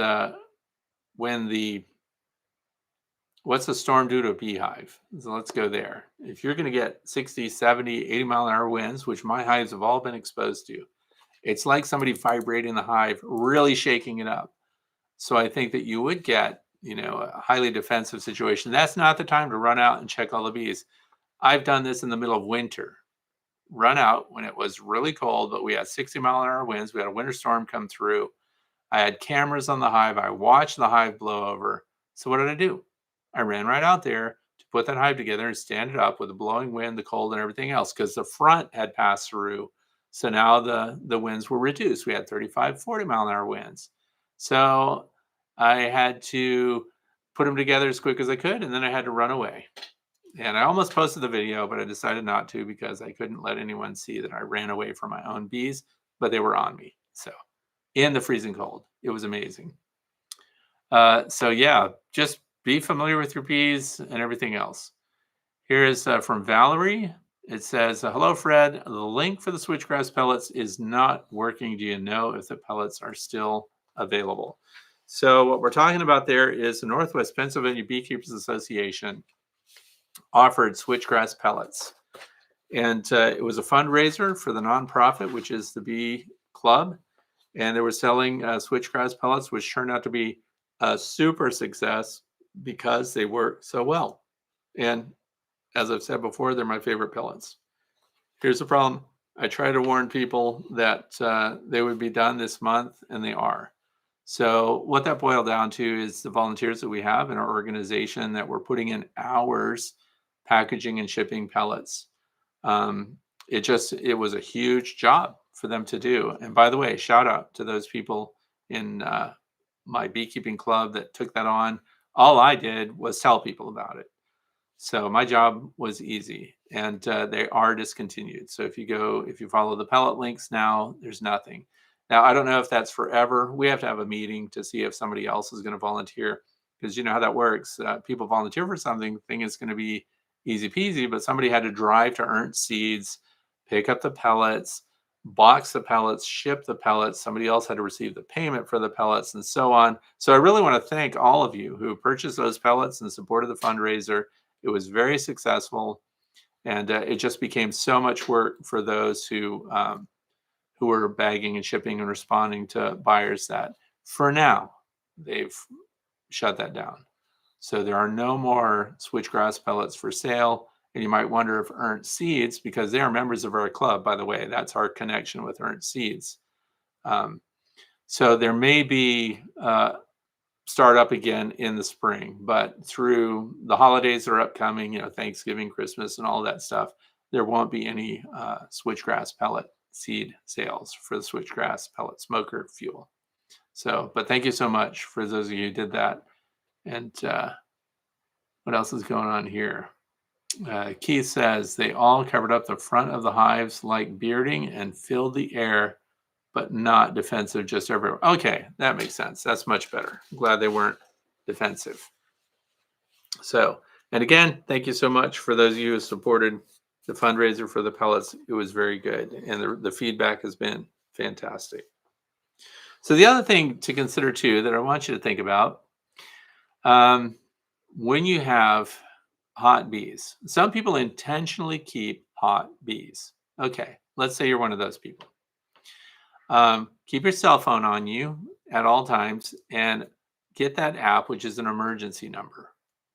what's a storm do to a beehive? So let's go there. If you're going to get 60, 70, 80 mile an hour winds, which my hives have all been exposed to, it's like somebody vibrating the hive, really shaking it up. So I think that you would get, a highly defensive situation. That's not the time to run out and check all the bees. I've done this in the middle of winter. Run out when it was really cold, but we had 60 mile an hour winds. We had a winter storm come through. I had cameras on the hive. I watched the hive blow over. So what did I do? I ran right out there to put that hive together and stand it up with the blowing wind, the cold, and everything else because the front had passed through. So now the winds were reduced. We had 35, 40 mile an hour winds. So I had to put them together as quick as I could, and then I had to run away. And I almost posted the video, but I decided not to because I couldn't let anyone see that I ran away from my own bees, but they were on me. So in the freezing cold, it was amazing. So yeah, just be familiar with your bees and everything else. Here is from Valerie. It says, hello, Fred. The link for the switchgrass pellets is not working. Do you know if the pellets are still available? So what we're talking about there is the Northwest Pennsylvania Beekeepers Association offered switchgrass pellets. And it was a fundraiser for the nonprofit, which is the Bee Club. And they were selling switchgrass pellets, which turned out to be a super success because they work so well. And as I've said before, they're my favorite pellets. Here's the problem. I try to warn people that they would be done this month, and they are. So what that boiled down to is the volunteers that we have in our organization that we're putting in hours packaging and shipping pellets. It was a huge job for them to do. And by the way, shout out to those people in my beekeeping club that took that on. All I did was tell people about it. So my job was easy, and they are discontinued. So if you follow the pellet links now, there's nothing. Now, I don't know if that's forever. We have to have a meeting to see if somebody else is going to volunteer, because you know how that works. People volunteer for something, thing is going to be easy peasy, but somebody had to drive to Ernst Seeds, pick up the pellets, box the pellets, ship the pellets. Somebody else had to receive the payment for the pellets, and so on. So I really want to thank all of you who purchased those pellets and supported the fundraiser. It was very successful, and it just became so much work for those who were bagging and shipping and responding to buyers that for now they've shut that down. So there are no more switchgrass pellets for sale. And you might wonder if Ernst Seeds, because they are members of our club, by the way, that's our connection with Ernst Seeds. So there may be start up again in the spring, but through the holidays that are upcoming, Thanksgiving, Christmas, and all that stuff, there won't be any switchgrass pellet seed sales for the switchgrass pellet smoker fuel. So, but thank you so much for those of you who did that. And what else is going on here? Keith says they all covered up the front of the hives like bearding and filled the air, but not defensive just everywhere. Okay, that makes sense. That's much better. I'm glad they weren't defensive. So, and again, thank you so much for those of you who supported the fundraiser for the pellets. It was very good, and the feedback has been fantastic. So the other thing to consider too that I want you to think about, when you have hot bees, some people intentionally keep hot bees. Okay, let's say you're one of those people. Keep your cell phone on you at all times and get that app, which is an emergency number,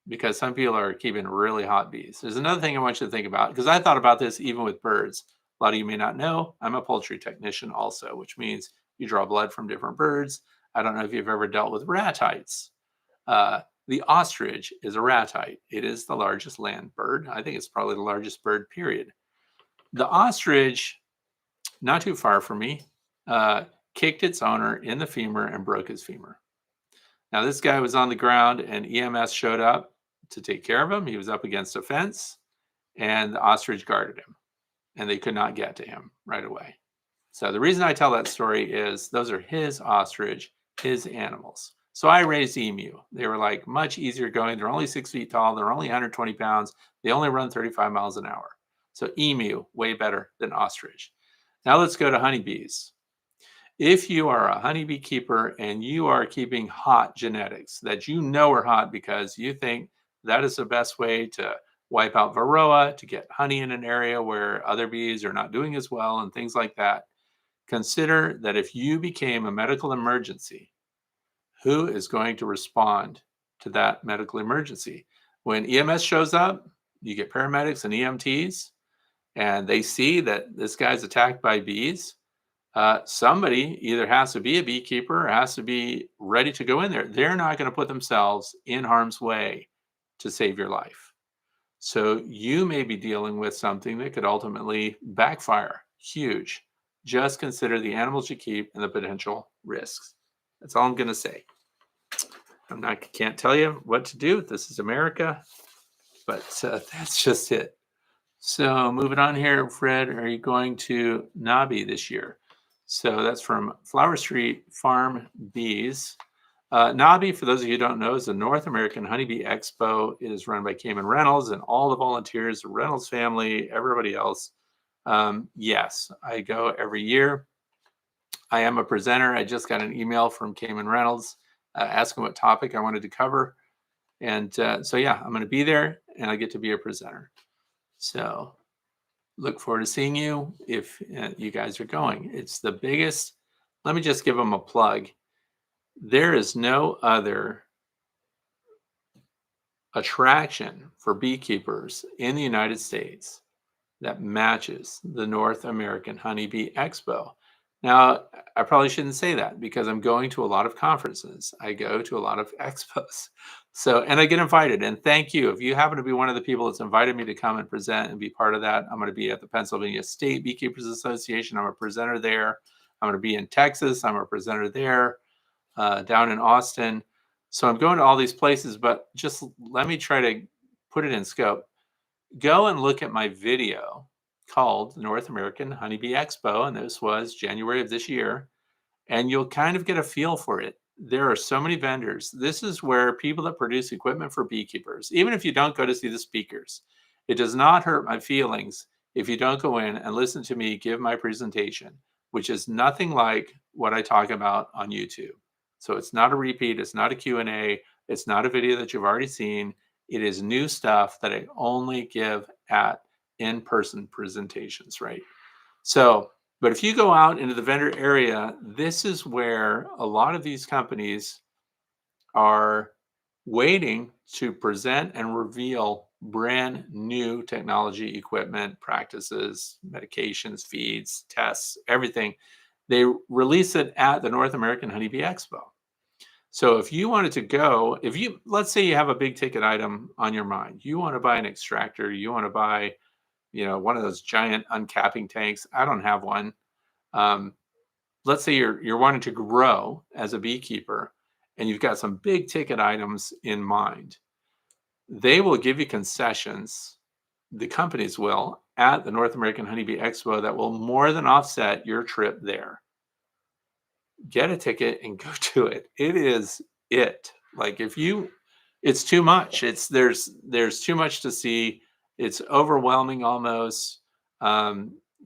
because some people are keeping really hot bees. There's another thing I want you to think about, because I thought about this even with birds. A lot of you may not know, I'm a poultry technician also, which means you draw blood from different birds. I don't know if you've ever dealt with ratites. The ostrich is a ratite. It is the largest land bird. I think it's probably the largest bird, period. The ostrich, not too far from me, kicked its owner in the femur and broke his femur. Now, this guy was on the ground and EMS showed up to take care of him. He was up against a fence and the ostrich guarded him and they could not get to him right away. So the reason I tell that story is those are his ostrich, his animals. So I raised emu. They were like much easier going. They're only 6 feet tall. They're only 120 pounds. They only run 35 miles an hour. So emu, way better than ostrich. Now let's go to honeybees. If you are a honeybee keeper and you are keeping hot genetics that you know are hot because you think that is the best way to wipe out varroa, to get honey in an area where other bees are not doing as well and things like that, consider that if you became a medical emergency, who is going to respond to that medical emergency? When EMS shows up, you get paramedics and EMTs, and they see that this guy's attacked by bees. Somebody either has to be a beekeeper or has to be ready to go in there. They're not going to put themselves in harm's way to save your life. So you may be dealing with something that could ultimately backfire. Huge. Just consider the animals you keep and the potential risks. That's all I'm going to say. Can't tell you what to do. This is America, but that's just it. So moving on here, Fred, are you going to Nabi this year? So that's from Flower Street Farm Bees. Nabi, for those of you who don't know, is the North American Honeybee Expo. It is run by Cayman Reynolds and all the volunteers, the Reynolds family, everybody else. Yes, I go every year. I am a presenter. I just got an email from Cayman Reynolds asking what topic I wanted to cover. And so, yeah, I'm going to be there and I get to be a presenter. So look forward to seeing you if you guys are going. It's the biggest. Let me just give them a plug. There is no other attraction for beekeepers in the United States that matches the North American Honeybee Expo. Now, I probably shouldn't say that because I'm going to a lot of conferences. I go to a lot of expos. So, and I get invited. And thank you. If you happen to be one of the people that's invited me to come and present and be part of that, I'm going to be at the Pennsylvania State Beekeepers Association. I'm a presenter there. I'm going to be in Texas. I'm a presenter there, down in Austin. So I'm going to all these places, but just let me try to put it in scope. Go and look at my video called the North American Honeybee Expo, and this was January of this year, and you'll kind of get a feel for it. There are so many vendors. This is where people that produce equipment for beekeepers, even if you don't go to see the speakers, it does not hurt my feelings if you don't go in and listen to me give my presentation, which is nothing like what I talk about on YouTube. So it's not a repeat, it's not a Q&A, it's not a video that you've already seen. It is new stuff that I only give at in-person presentations, right? So, but if you go out into the vendor area, this is where a lot of these companies are waiting to present and reveal brand new technology, equipment, practices, medications, feeds, tests, everything they release it at the North American Honeybee Expo. So if you wanted to go, let's say you have a big ticket item on your mind, you want to buy an extractor, you want to buy, one of those giant uncapping tanks. I don't have one. Um, let's say you're wanting to grow as a beekeeper and you've got some big ticket items in mind. They will give you concessions, the companies will, at the North American Honeybee Expo that will more than offset your trip there. Get a ticket and go to it. It is it. Like it's too much. There's too much to see. It's overwhelming almost.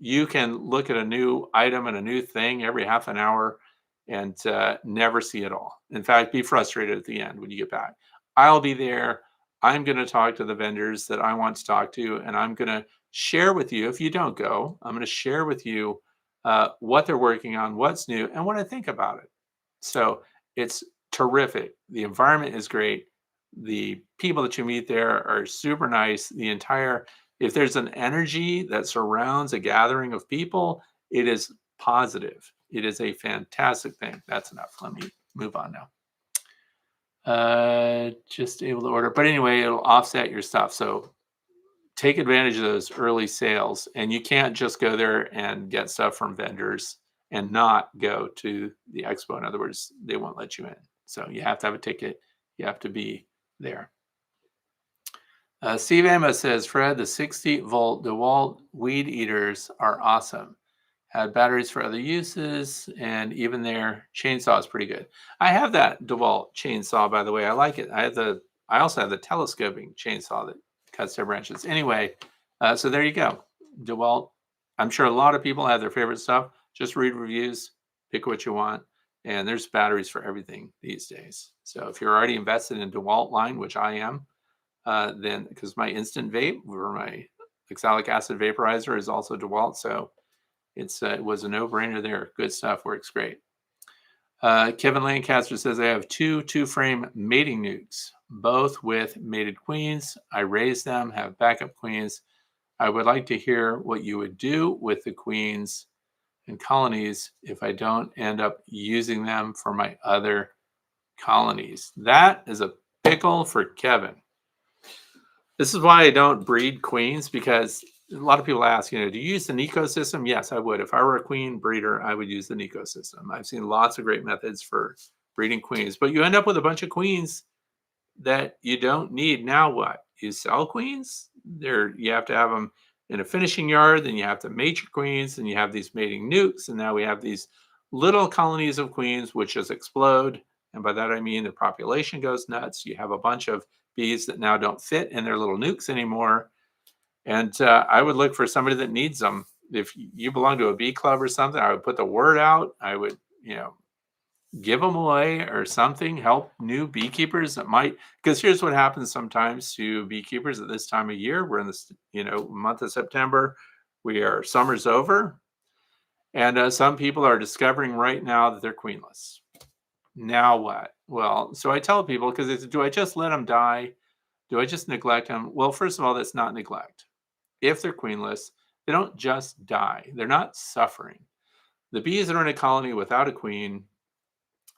You can look at a new item and a new thing every half an hour and never see it all. In fact, be frustrated at the end when you get back. I'll be there. I'm going to talk to the vendors that I want to talk to, and I'm going to share with you. If you don't go, I'm going to share with you what they're working on, what's new, and what I think about it. So it's terrific. The environment is great. The people that you meet there are super nice. If there's an energy that surrounds a gathering of people, it is positive. It is a fantastic thing. That's enough. Let me move on now. Just able to order. But anyway, it'll offset your stuff. So take advantage of those early sales. And you can't just go there and get stuff from vendors and not go to the expo. In other words, they won't let you in. So you have to have a ticket. You have to be there. Steve Amos says, Fred, the 60-volt DeWalt weed eaters are awesome. Had batteries for other uses, and even their chainsaw is pretty good. I have that DeWalt chainsaw, by the way. I like it. I also have the telescoping chainsaw that cuts their branches. Anyway, so there you go. DeWalt. I'm sure a lot of people have their favorite stuff. Just read reviews, pick what you want, and there's batteries for everything these days. So if you're already invested in DeWalt line, which I am, then because my instant vape or my oxalic acid vaporizer is also DeWalt, so it was a no-brainer there. Good stuff, works great. Kevin Lancaster says, I have two-frame mating nukes, both with mated queens. I raise them, have backup queens. I would like to hear what you would do with the queens and colonies if I don't end up using them for my other colonies. That is a pickle for Kevin. This is why I don't breed queens, because a lot of people ask, do you use the Nico system? Yes, I would. If I were a queen breeder, I would use the Nico system. I've seen lots of great methods for breeding queens, but you end up with a bunch of queens that you don't need. Now what? You sell queens? You have to have them in a finishing yard, then you have to mate your queens, and you have these mating nukes, and now we have these little colonies of queens which just explode. And by that I mean the population goes nuts. You have a bunch of bees that now don't fit in their little nukes anymore. And I would look for somebody that needs them. If you belong to a bee club or something, I would put the word out. I would, give them away or something, help new beekeepers that might, because here's what happens sometimes to beekeepers at this time of year. We're in this, month of September. Summer's over. And some people are discovering right now that they're queenless. Now what? Well, so I tell people, because do I just let them die? Do I just neglect them? Well, first of all, that's not neglect. If they're queenless, they don't just die. They're not suffering. The bees that are in a colony without a queen,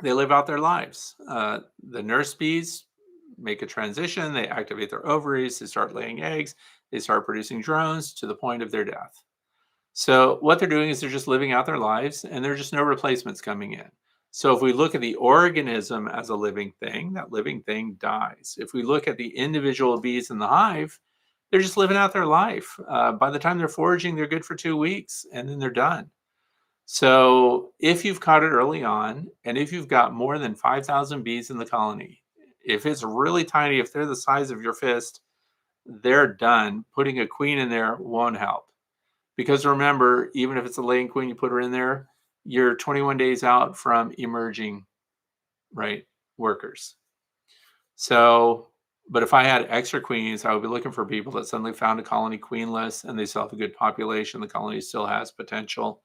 they live out their lives. The nurse bees make a transition. They activate their ovaries. They start laying eggs. They start producing drones to the point of their death. So what they're doing is they're just living out their lives, and there's just no replacements coming in. So if we look at the organism as a living thing, that living thing dies. If we look at the individual bees in the hive, they're just living out their life. By the time they're foraging, they're good for 2 weeks, and then they're done. So if you've caught it early on, and if you've got more than 5,000 bees in the colony, if it's really tiny, if they're the size of your fist, they're done. Putting a queen in there won't help. Because remember, even if it's a laying queen, you put her in there, you're 21 days out from emerging, workers. So, but if I had extra queens, I would be looking for people that suddenly found a colony queenless and they still have a good population. The colony still has potential.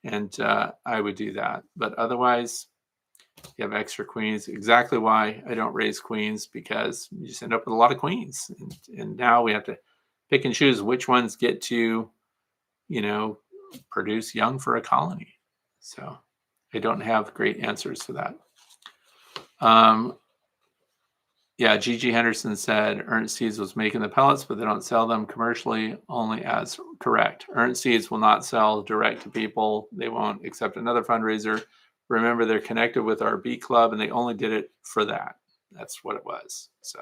And I would do that. But otherwise, you have extra queens. Exactly why I don't raise queens, because you just end up with a lot of queens. And now we have to pick and choose which ones get to, produce young for a colony. So I don't have great answers for that. Yeah, Gigi Henderson said Ernst Seeds was making the pellets, but they don't sell them commercially, only as correct. Ernst Seeds will not sell direct to people. They won't accept another fundraiser. Remember, they're connected with our bee club, and they only did it for that. That's what it was. So,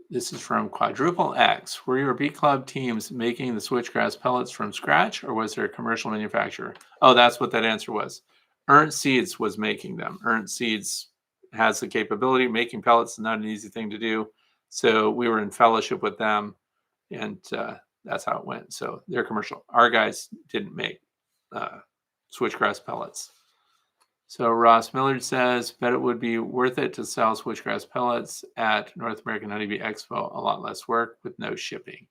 this is from Quadruple X. Were your bee club teams making the switchgrass pellets from scratch, or was there a commercial manufacturer? Oh, that's what that answer was. Ernst Seeds was making them. Ernst Seeds has the capability of making pellets. Not an easy thing to do. So we were in fellowship with them, and that's how it went. So they're commercial. Our guys didn't make switchgrass pellets. So Ross Millard says, bet it would be worth it to sell switchgrass pellets at North American Honeybee Expo. A lot less work with no shipping.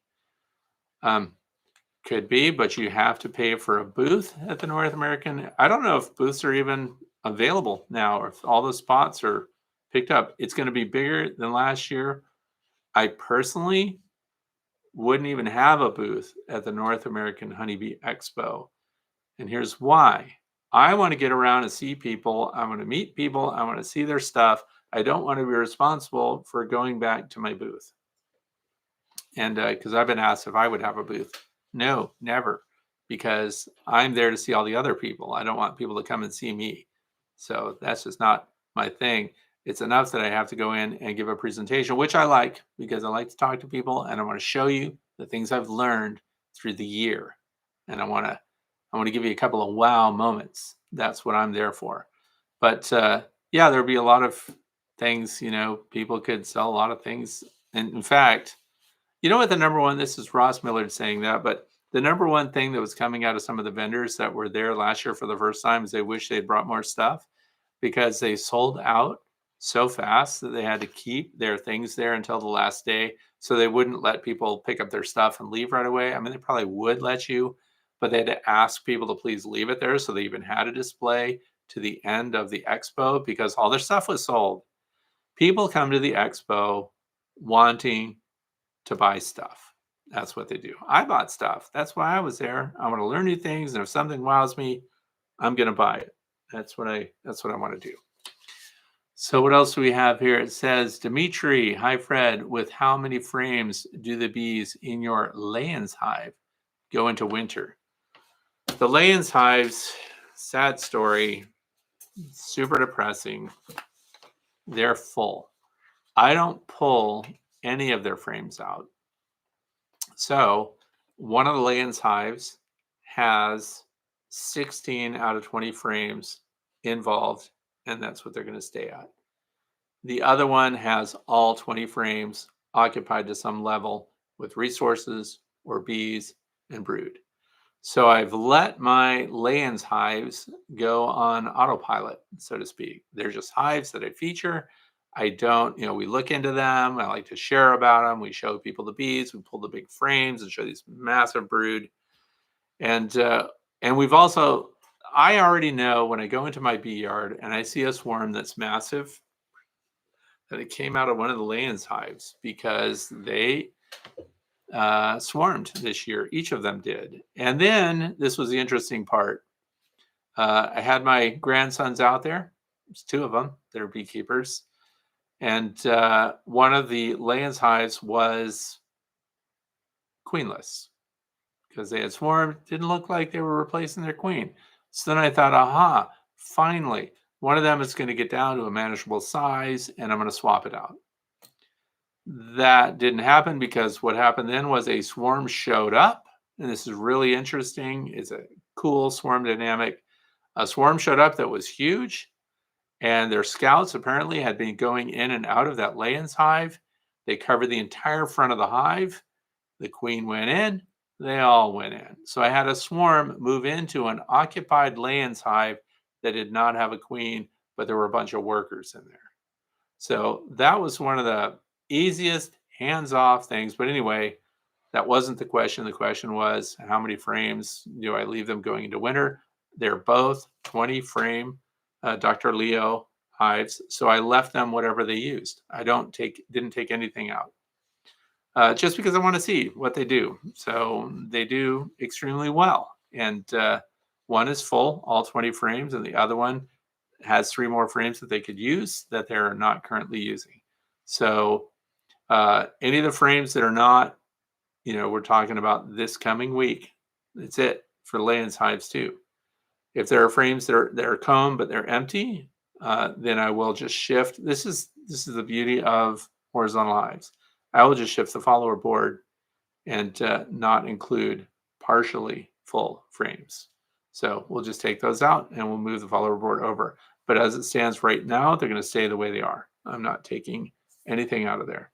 Could be, but you have to pay for a booth at the North American. I don't know if booths are even available now or if all the spots are picked up. It's going to be bigger than last year. I personally wouldn't even have a booth at the North American Honeybee Expo. And here's why. I want to get around and see people. I want to meet people. I want to see their stuff. I don't want to be responsible for going back to my booth. And because I've been asked if I would have a booth. No, never. Because I'm there to see all the other people. I don't want people to come and see me. So that's just not my thing. It's enough that I have to go in and give a presentation, which I like because I like to talk to people and I want to show you the things I've learned through the year. And I want to give you a couple of wow moments. That's what I'm there for. But yeah, there'll be a lot of things, people could sell a lot of things. And in fact, you know what the number one, this is Ross Millard saying that, but the number one thing that was coming out of some of the vendors that were there last year for the first time is they wish they'd brought more stuff because they sold out so fast that they had to keep their things there until the last day. So they wouldn't let people pick up their stuff and leave right away. I mean, they probably would let you, but they had to ask people to please leave it there. So they even had a display to the end of the expo because all their stuff was sold. People come to the expo wanting to buy stuff. That's what they do. I bought stuff. That's why I was there. I want to learn new things. And if something wows me, I'm going to buy it. That's what I want to do. So what else do we have here? It says, Dimitri, hi Fred, with how many frames do the bees in your Layens hive go into winter? The Layens hives, sad story, super depressing. They're full. I don't pull any of their frames out. So one of the Layens hives has 16 out of 20 frames involved, and that's what they're going to stay at. The other one has all 20 frames occupied to some level with resources or bees and brood. So I've let my Layens hives go on autopilot, so to speak. They're just hives that I feature. I don't, we look into them. I like to share about them. We show people the bees. We pull the big frames and show these massive brood. And we've also, I already know when I go into my bee yard and I see a swarm that's massive, that it came out of one of the Layens hives because they swarmed this year. Each of them did. And then this was the interesting part. I had my grandsons out there. There's two of them. They're beekeepers. And one of the Layens hives was queenless because they had swarmed. Didn't look like they were replacing their queen. So then I thought, aha, finally, one of them is going to get down to a manageable size and I'm going to swap it out. That didn't happen because what happened then was a swarm showed up. And this is really interesting. It's a cool swarm dynamic. A swarm showed up that was huge. And their scouts apparently had been going in and out of that Layens hive. They covered the entire front of the hive. The queen went in. They all went in. So I had a swarm move into an occupied Layens hive that did not have a queen, but there were a bunch of workers in there. So that was one of the easiest hands-off things. But anyway, that wasn't the question. The question was, how many frames do I leave them going into winter? They're both 20 frame Dr. Leo hives. So I left them whatever they used. I didn't take anything out. just because I want to see what they do. So they do extremely well. And one is full, all 20 frames, and the other one has 3 more frames that they could use that they're not currently using. So any of the frames that are not, we're talking about this coming week, that's it for laying hives too. If there are frames that are comb but they're empty, then I will just shift. This is the beauty of horizontal hives. I will just shift the follower board and not include partially full frames. So we'll just take those out and we'll move the follower board over. But as it stands right now, they're going to stay the way they are. I'm not taking anything out of there.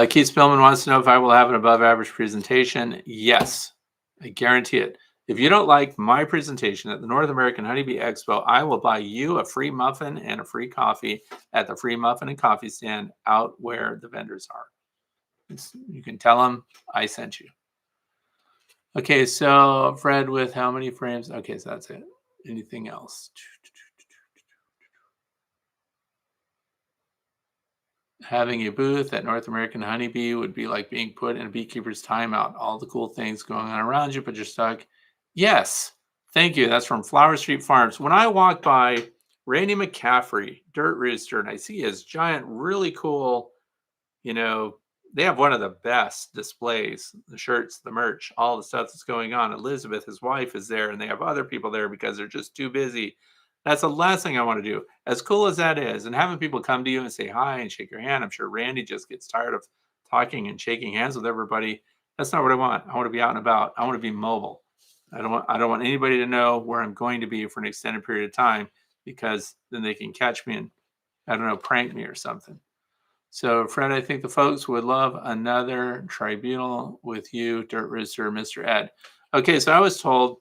Keith Spillman wants to know if I will have an above average presentation. Yes, I guarantee it. If you don't like my presentation at the North American Honeybee Expo, I will buy you a free muffin and a free coffee at the free muffin and coffee stand out where the vendors are. You can tell them I sent you. Okay, so Fred with how many frames? Okay, so that's it. Anything else? Having a booth at North American Honeybee would be like being put in a beekeeper's timeout. All the cool things going on around you, but you're stuck. Yes, thank you. That's from Flower Street Farms. When I walk by Randy McCaffrey, Dirt Rooster, and I see his giant, really cool, they have one of the best displays, the shirts, the merch, all the stuff that's going on. Elizabeth, his wife, is there, and they have other people there because they're just too busy. That's the last thing I want to do. As cool as that is, and having people come to you and say hi and shake your hand, I'm sure Randy just gets tired of talking and shaking hands with everybody. That's not what I want. I want to be out and about. I want to be mobile. I don't want anybody to know where I'm going to be for an extended period of time, because then they can catch me and, I don't know, prank me or something. So, Fred, I think the folks would love another tribunal with you, Dirt Rooster, Mr. Ed. Okay, so I was told,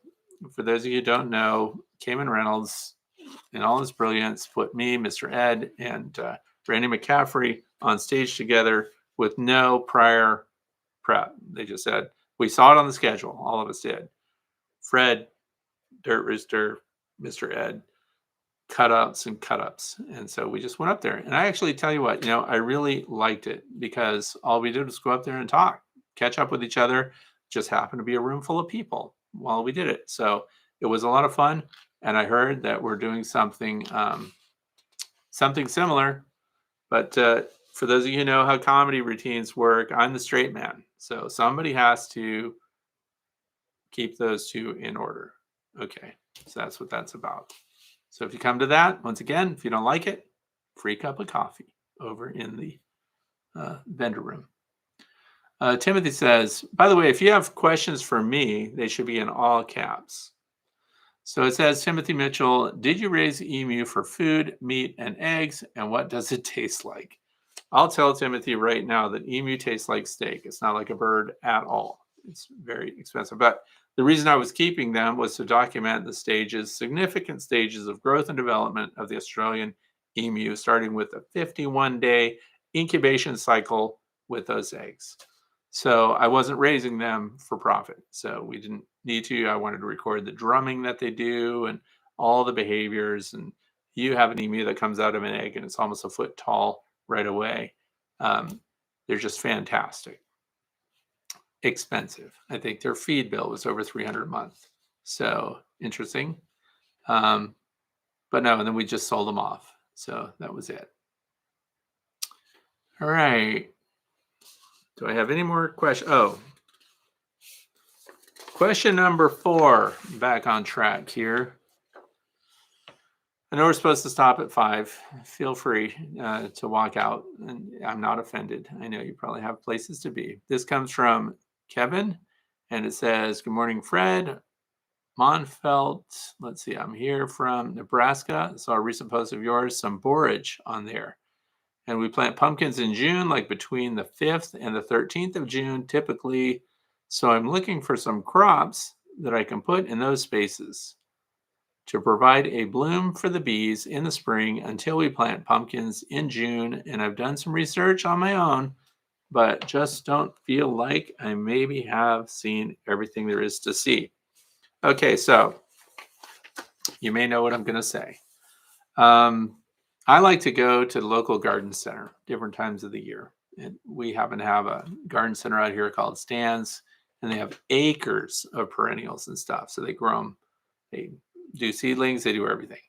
for those of you who don't know, Cayman Reynolds, in all his brilliance, put me, Mr. Ed, and Randy McCaffrey on stage together with no prior prep. They just said, we saw it on the schedule. All of us did. Fred, Dirt Rooster, Mr. Ed, cut-ups and cut-ups. And so we just went up there. And I actually tell you what, I really liked it, because all we did was go up there and talk, catch up with each other. Just happened to be a room full of people while we did it. So it was a lot of fun. And I heard that we're doing something similar. But for those of you who know how comedy routines work, I'm the straight man. So somebody has to keep those two in order. Okay, so that's what that's about. So if you come to that, once again, if you don't like it, free cup of coffee over in the vendor room. Timothy says, by the way, if you have questions for me, they should be in all caps. So it says, Timothy Mitchell, did you raise emu for food, meat, and eggs? And what does it taste like? I'll tell Timothy right now that emu tastes like steak. It's not like a bird at all. It's very expensive. But the reason I was keeping them was to document the significant stages of growth and development of the Australian emu, starting with a 51-day incubation cycle with those eggs. So I wasn't raising them for profit. So we didn't need to. I wanted to record the drumming that they do and all the behaviors. And you have an emu that comes out of an egg and it's almost a foot tall right away. They're just fantastic. Expensive. I think their feed bill was over $300 a month. So interesting. But no, and then we just sold them off. So that was it. All right. Do I have any more questions? Oh, question number 4. Back on track here. I know we're supposed to stop at 5. Feel free to walk out. And I'm not offended. I know you probably have places to be. This comes from Kevin, and it says, good morning, Fred. Monfelt. Let's see. I'm here from Nebraska. Saw a recent post of yours, some borage on there. And we plant pumpkins in June, like between the 5th and the 13th of June, typically. So I'm looking for some crops that I can put in those spaces to provide a bloom for the bees in the spring until we plant pumpkins in June. And I've done some research on my own, but just don't feel like I maybe have seen everything there is to see. Okay, so you may know what I'm going to say. I like to go to the local garden center different times of the year. And we happen to have a garden center out here called Stan's, and they have acres of perennials and stuff. So they grow them, they do seedlings, they do everything.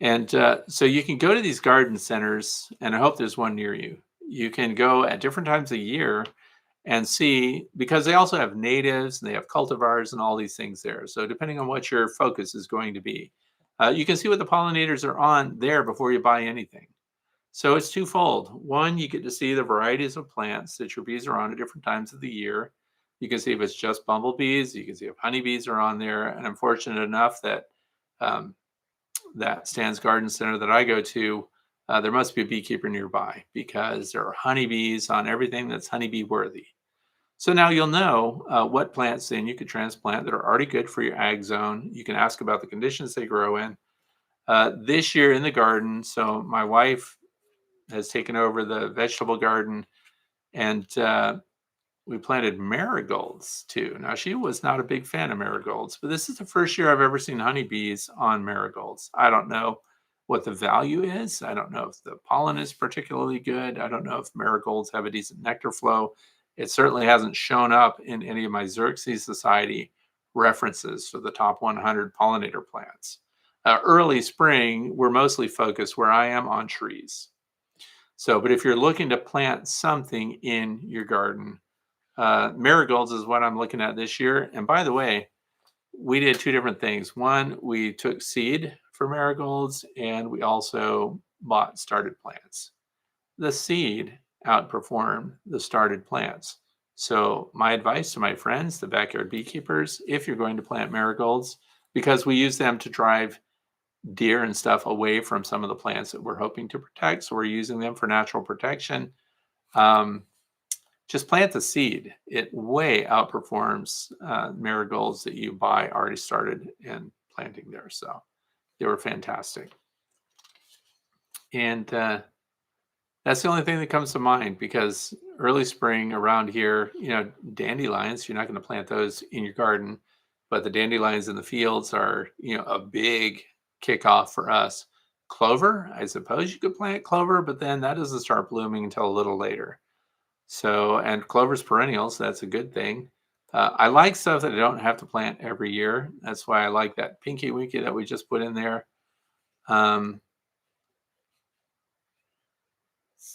And so you can go to these garden centers, and I hope there's one near you. You can go at different times of year and see, because they also have natives and they have cultivars and all these things there. So depending on what your focus is going to be, you can see what the pollinators are on there before you buy anything. So it's twofold. One, you get to see the varieties of plants that your bees are on at different times of the year. You can see if it's just bumblebees. You can see if honeybees are on there. And I'm fortunate enough that um, that Stan's Garden Center that I go to, there must be a beekeeper nearby because there are honeybees on everything that's honeybee worthy. So now you'll know what plants then you could transplant that are already good for your ag zone. You can ask about the conditions they grow in. This year in the garden, so my wife has taken over the vegetable garden, and we planted marigolds too. Now, she was not a big fan of marigolds, but this is the first year I've ever seen honeybees on marigolds. I don't know what the value is. I don't know if the pollen is particularly good. I don't know if marigolds have a decent nectar flow. It certainly hasn't shown up in any of my Xerxes Society references for the top 100 pollinator plants. Early spring, we're mostly focused where I am on trees. So, but if you're looking to plant something in your garden, marigolds is what I'm looking at this year. And by the way, we did two different things. One, we took seed for marigolds, and we also bought started plants. The seed outperformed the started plants. So my advice to my friends, the backyard beekeepers, if you're going to plant marigolds, because we use them to drive deer and stuff away from some of the plants that we're hoping to protect, so we're using them for natural protection. Just plant the seed. It way outperforms marigolds that you buy already started and planting there. So they were fantastic. And that's the only thing that comes to mind, because early spring around here, dandelions, you're not going to plant those in your garden, but the dandelions in the fields are, a big kickoff for us. Clover, I suppose you could plant clover, but then that doesn't start blooming until a little later. So, and clover's perennials, that's a good thing. I like stuff that I don't have to plant every year. That's why I like that Pinky Winky that we just put in there.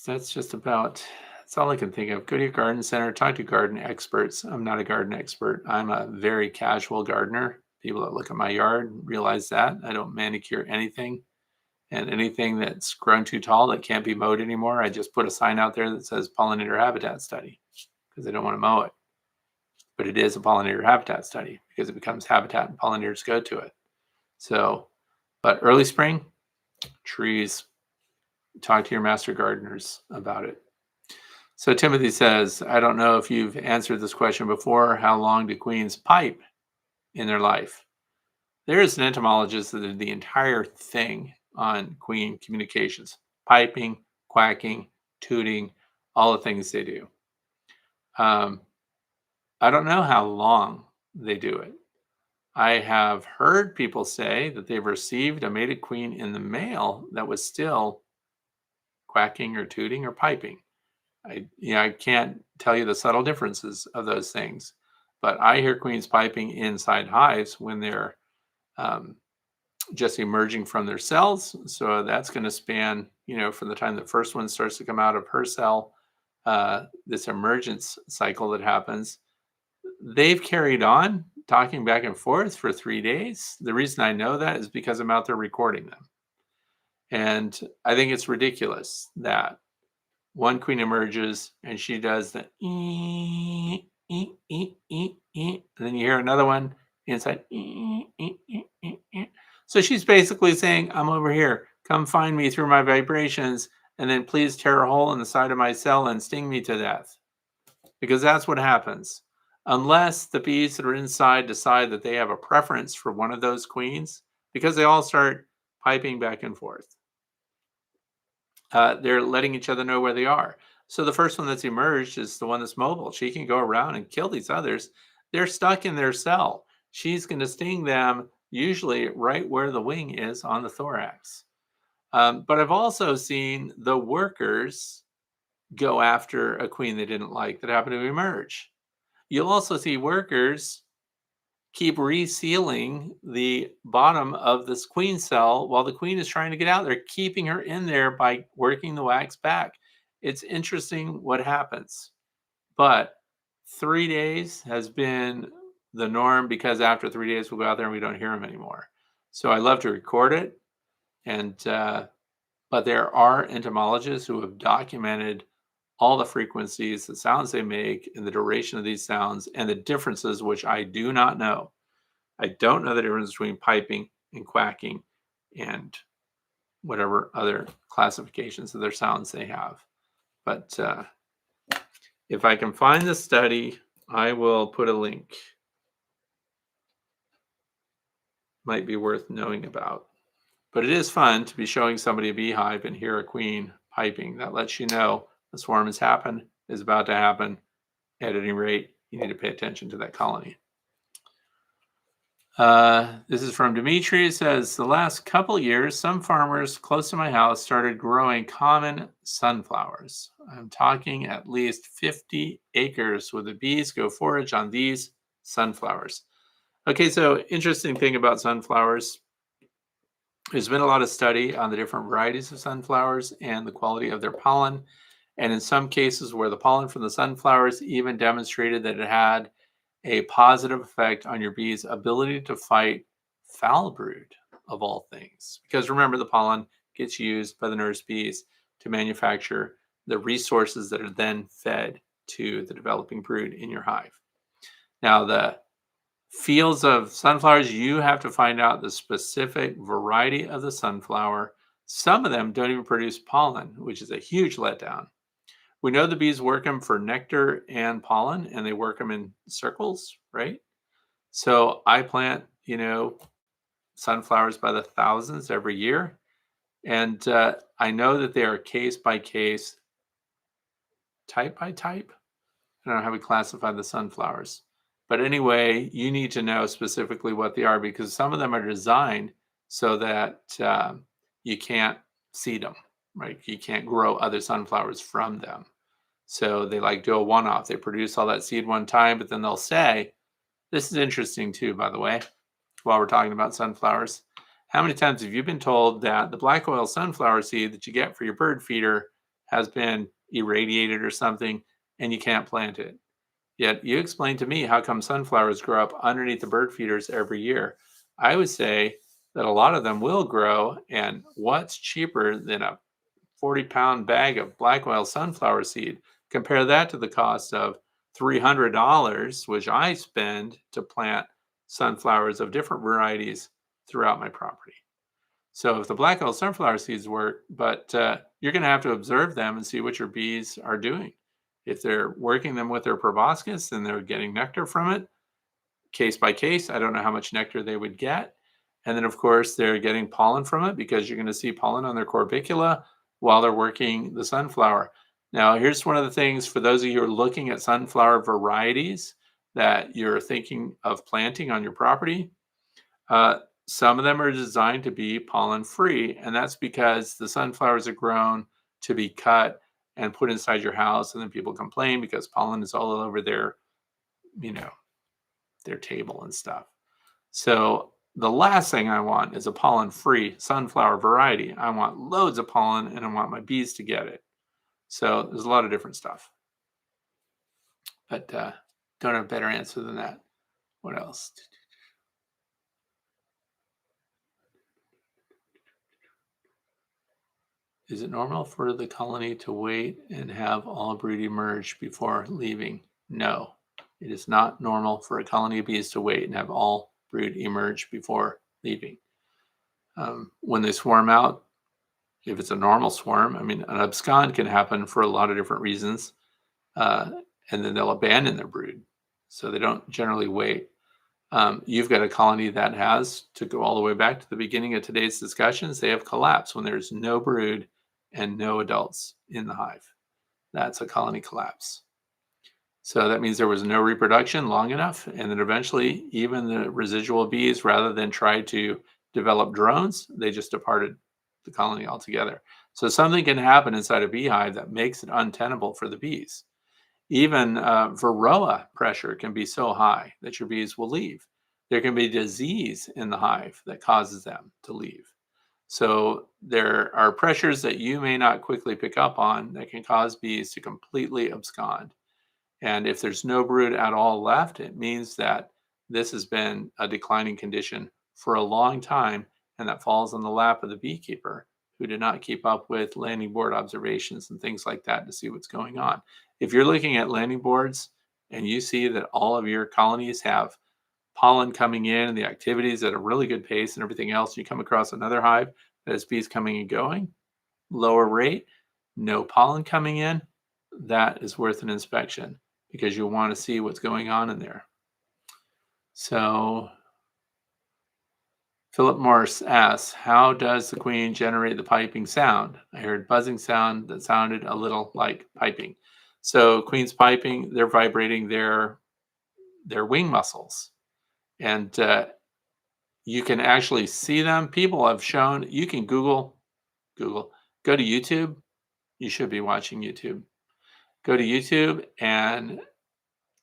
That's just about, that's all I can think of. Go to your garden center, talk to garden experts. I'm not a garden expert. I'm a very casual gardener. People that look at my yard realize that. I don't manicure anything. And anything that's grown too tall that can't be mowed anymore, I just put a sign out there that says pollinator habitat study, because I don't want to mow it. But it is a pollinator habitat study because it becomes habitat and pollinators go to it. So, but early spring, trees, talk to your master gardeners about it. So Timothy says, I don't know if you've answered this question before. How long do queens pipe in their life? There is an entomologist that did the entire thing on queen communications, piping, quacking, tooting, all the things they do. I don't know how long they do it. I have heard people say that they've received a mated queen in the mail that was still quacking or tooting or piping. I can't tell you the subtle differences of those things, but I hear queens piping inside hives when they're just emerging from their cells. So that's going to span, from the time the first one starts to come out of her cell, this emergence cycle that happens. They've carried on talking back and forth for 3 days. The reason I know that is because I'm out there recording them. And I think it's ridiculous that one queen emerges and she does the and then you hear another one inside. So she's basically saying, I'm over here. Come find me through my vibrations, and then please tear a hole in the side of my cell and sting me to death. Because that's what happens. Unless the bees that are inside decide that they have a preference for one of those queens, because they all start piping back and forth. They're letting each other know where they are. So the first one that's emerged is the one that's mobile. She can go around and kill these others. They're stuck in their cell. She's going to sting them usually right where the wing is on the thorax. But I've also seen the workers go after a queen they didn't like that happened to emerge. You'll also see workers keep resealing the bottom of this queen cell while the queen is trying to get out. They're keeping her in there by working the wax back. It's interesting what happens. But 3 days has been the norm because after 3 days, we'll go out there and we don't hear them anymore. So I love to record it. And, but there are entomologists who have documented all the frequencies, the sounds they make, and the duration of these sounds, and the differences, which I do not know. I don't know the difference between piping and quacking and whatever other classifications of their sounds they have. But if I can find the study, I will put a link. Might be worth knowing about. But it is fun to be showing somebody a beehive and hear a queen piping. That lets you know the swarm has happened, is about to happen. At any rate, you need to pay attention to that colony. This is from Dimitri. It says, the last couple years, some farmers close to my house started growing common sunflowers. I'm talking at least 50 acres where the bees go forage on these sunflowers. Okay, so interesting thing about sunflowers. There's been a lot of study on the different varieties of sunflowers and the quality of their pollen. And in some cases where the pollen from the sunflowers even demonstrated that it had a positive effect on your bee's ability to fight foul brood, of all things. Because remember, the pollen gets used by the nurse bees to manufacture the resources that are then fed to the developing brood in your hive. Now, the fields of sunflowers, you have to find out the specific variety of the sunflower. Some of them don't even produce pollen, which is a huge letdown. We know the bees work them for nectar and pollen, and they work them in circles, right? So I plant, sunflowers by the thousands every year. And I know that they are case by case, type by type. I don't know how we classify the sunflowers. But anyway, you need to know specifically what they are because some of them are designed so that you can't seed them, right? You can't grow other sunflowers from them. So they do a one-off. They produce all that seed one time, but then they'll say, this is interesting too, by the way, while we're talking about sunflowers. How many times have you been told that the black oil sunflower seed that you get for your bird feeder has been irradiated or something and you can't plant it? Yet you explained to me how come sunflowers grow up underneath the bird feeders every year. I would say that a lot of them will grow, and what's cheaper than a 40-pound bag of black oil sunflower seed? Compare that to the cost of $300, which I spend to plant sunflowers of different varieties throughout my property. So if the black oil sunflower seeds work, but you're going to have to observe them and see what your bees are doing. If they're working them with their proboscis and they're getting nectar from it, case by case, I don't know how much nectar they would get. And then, of course, they're getting pollen from it because you're going to see pollen on their corbicula while they're working the sunflower. Now, here's one of the things for those of you who are looking at sunflower varieties that you're thinking of planting on your property. Some of them are designed to be pollen-free, and that's because the sunflowers are grown to be cut and put inside your house, and then people complain because pollen is all over their, their table and stuff. So the last thing I want is a pollen-free sunflower variety. I want loads of pollen, and I want my bees to get it. So there's a lot of different stuff. But don't have a better answer than that. What else? Is it normal for the colony to wait and have all brood emerge before leaving? No, it is not normal for a colony of bees to wait and have all brood emerge before leaving. When they swarm out, if it's a normal swarm, an abscond can happen for a lot of different reasons, and then they'll abandon their brood. So they don't generally wait. You've got a colony that has, to go all the way back to the beginning of today's discussions, they have collapsed when there's no brood and no adults in the hive. That's a colony collapse. So that means there was no reproduction long enough, and then eventually even the residual bees, rather than try to develop drones, they just departed the colony altogether. So something can happen inside a beehive that makes it untenable for the bees. Even varroa pressure can be so high that your bees will leave. There can be disease in the hive that causes them to leave. So there are pressures that you may not quickly pick up on that can cause bees to completely abscond. And if there's no brood at all left, it means that this has been a declining condition for a long time, and that falls on the lap of the beekeeper who did not keep up with landing board observations and things like that to see what's going on. If you're looking at landing boards and you see that all of your colonies have pollen coming in and the activities at a really good pace and everything else, you come across another hive that has bees coming and going, lower rate, no pollen coming in, that is worth an inspection because you'll want to see what's going on in there. So Philip Morse asks, how does the queen generate the piping sound? I heard buzzing sound that sounded a little like piping. So queen's piping, they're vibrating their wing muscles. And you can actually see them. People have shown, you can Google, go to YouTube. You should be watching YouTube. Go to YouTube and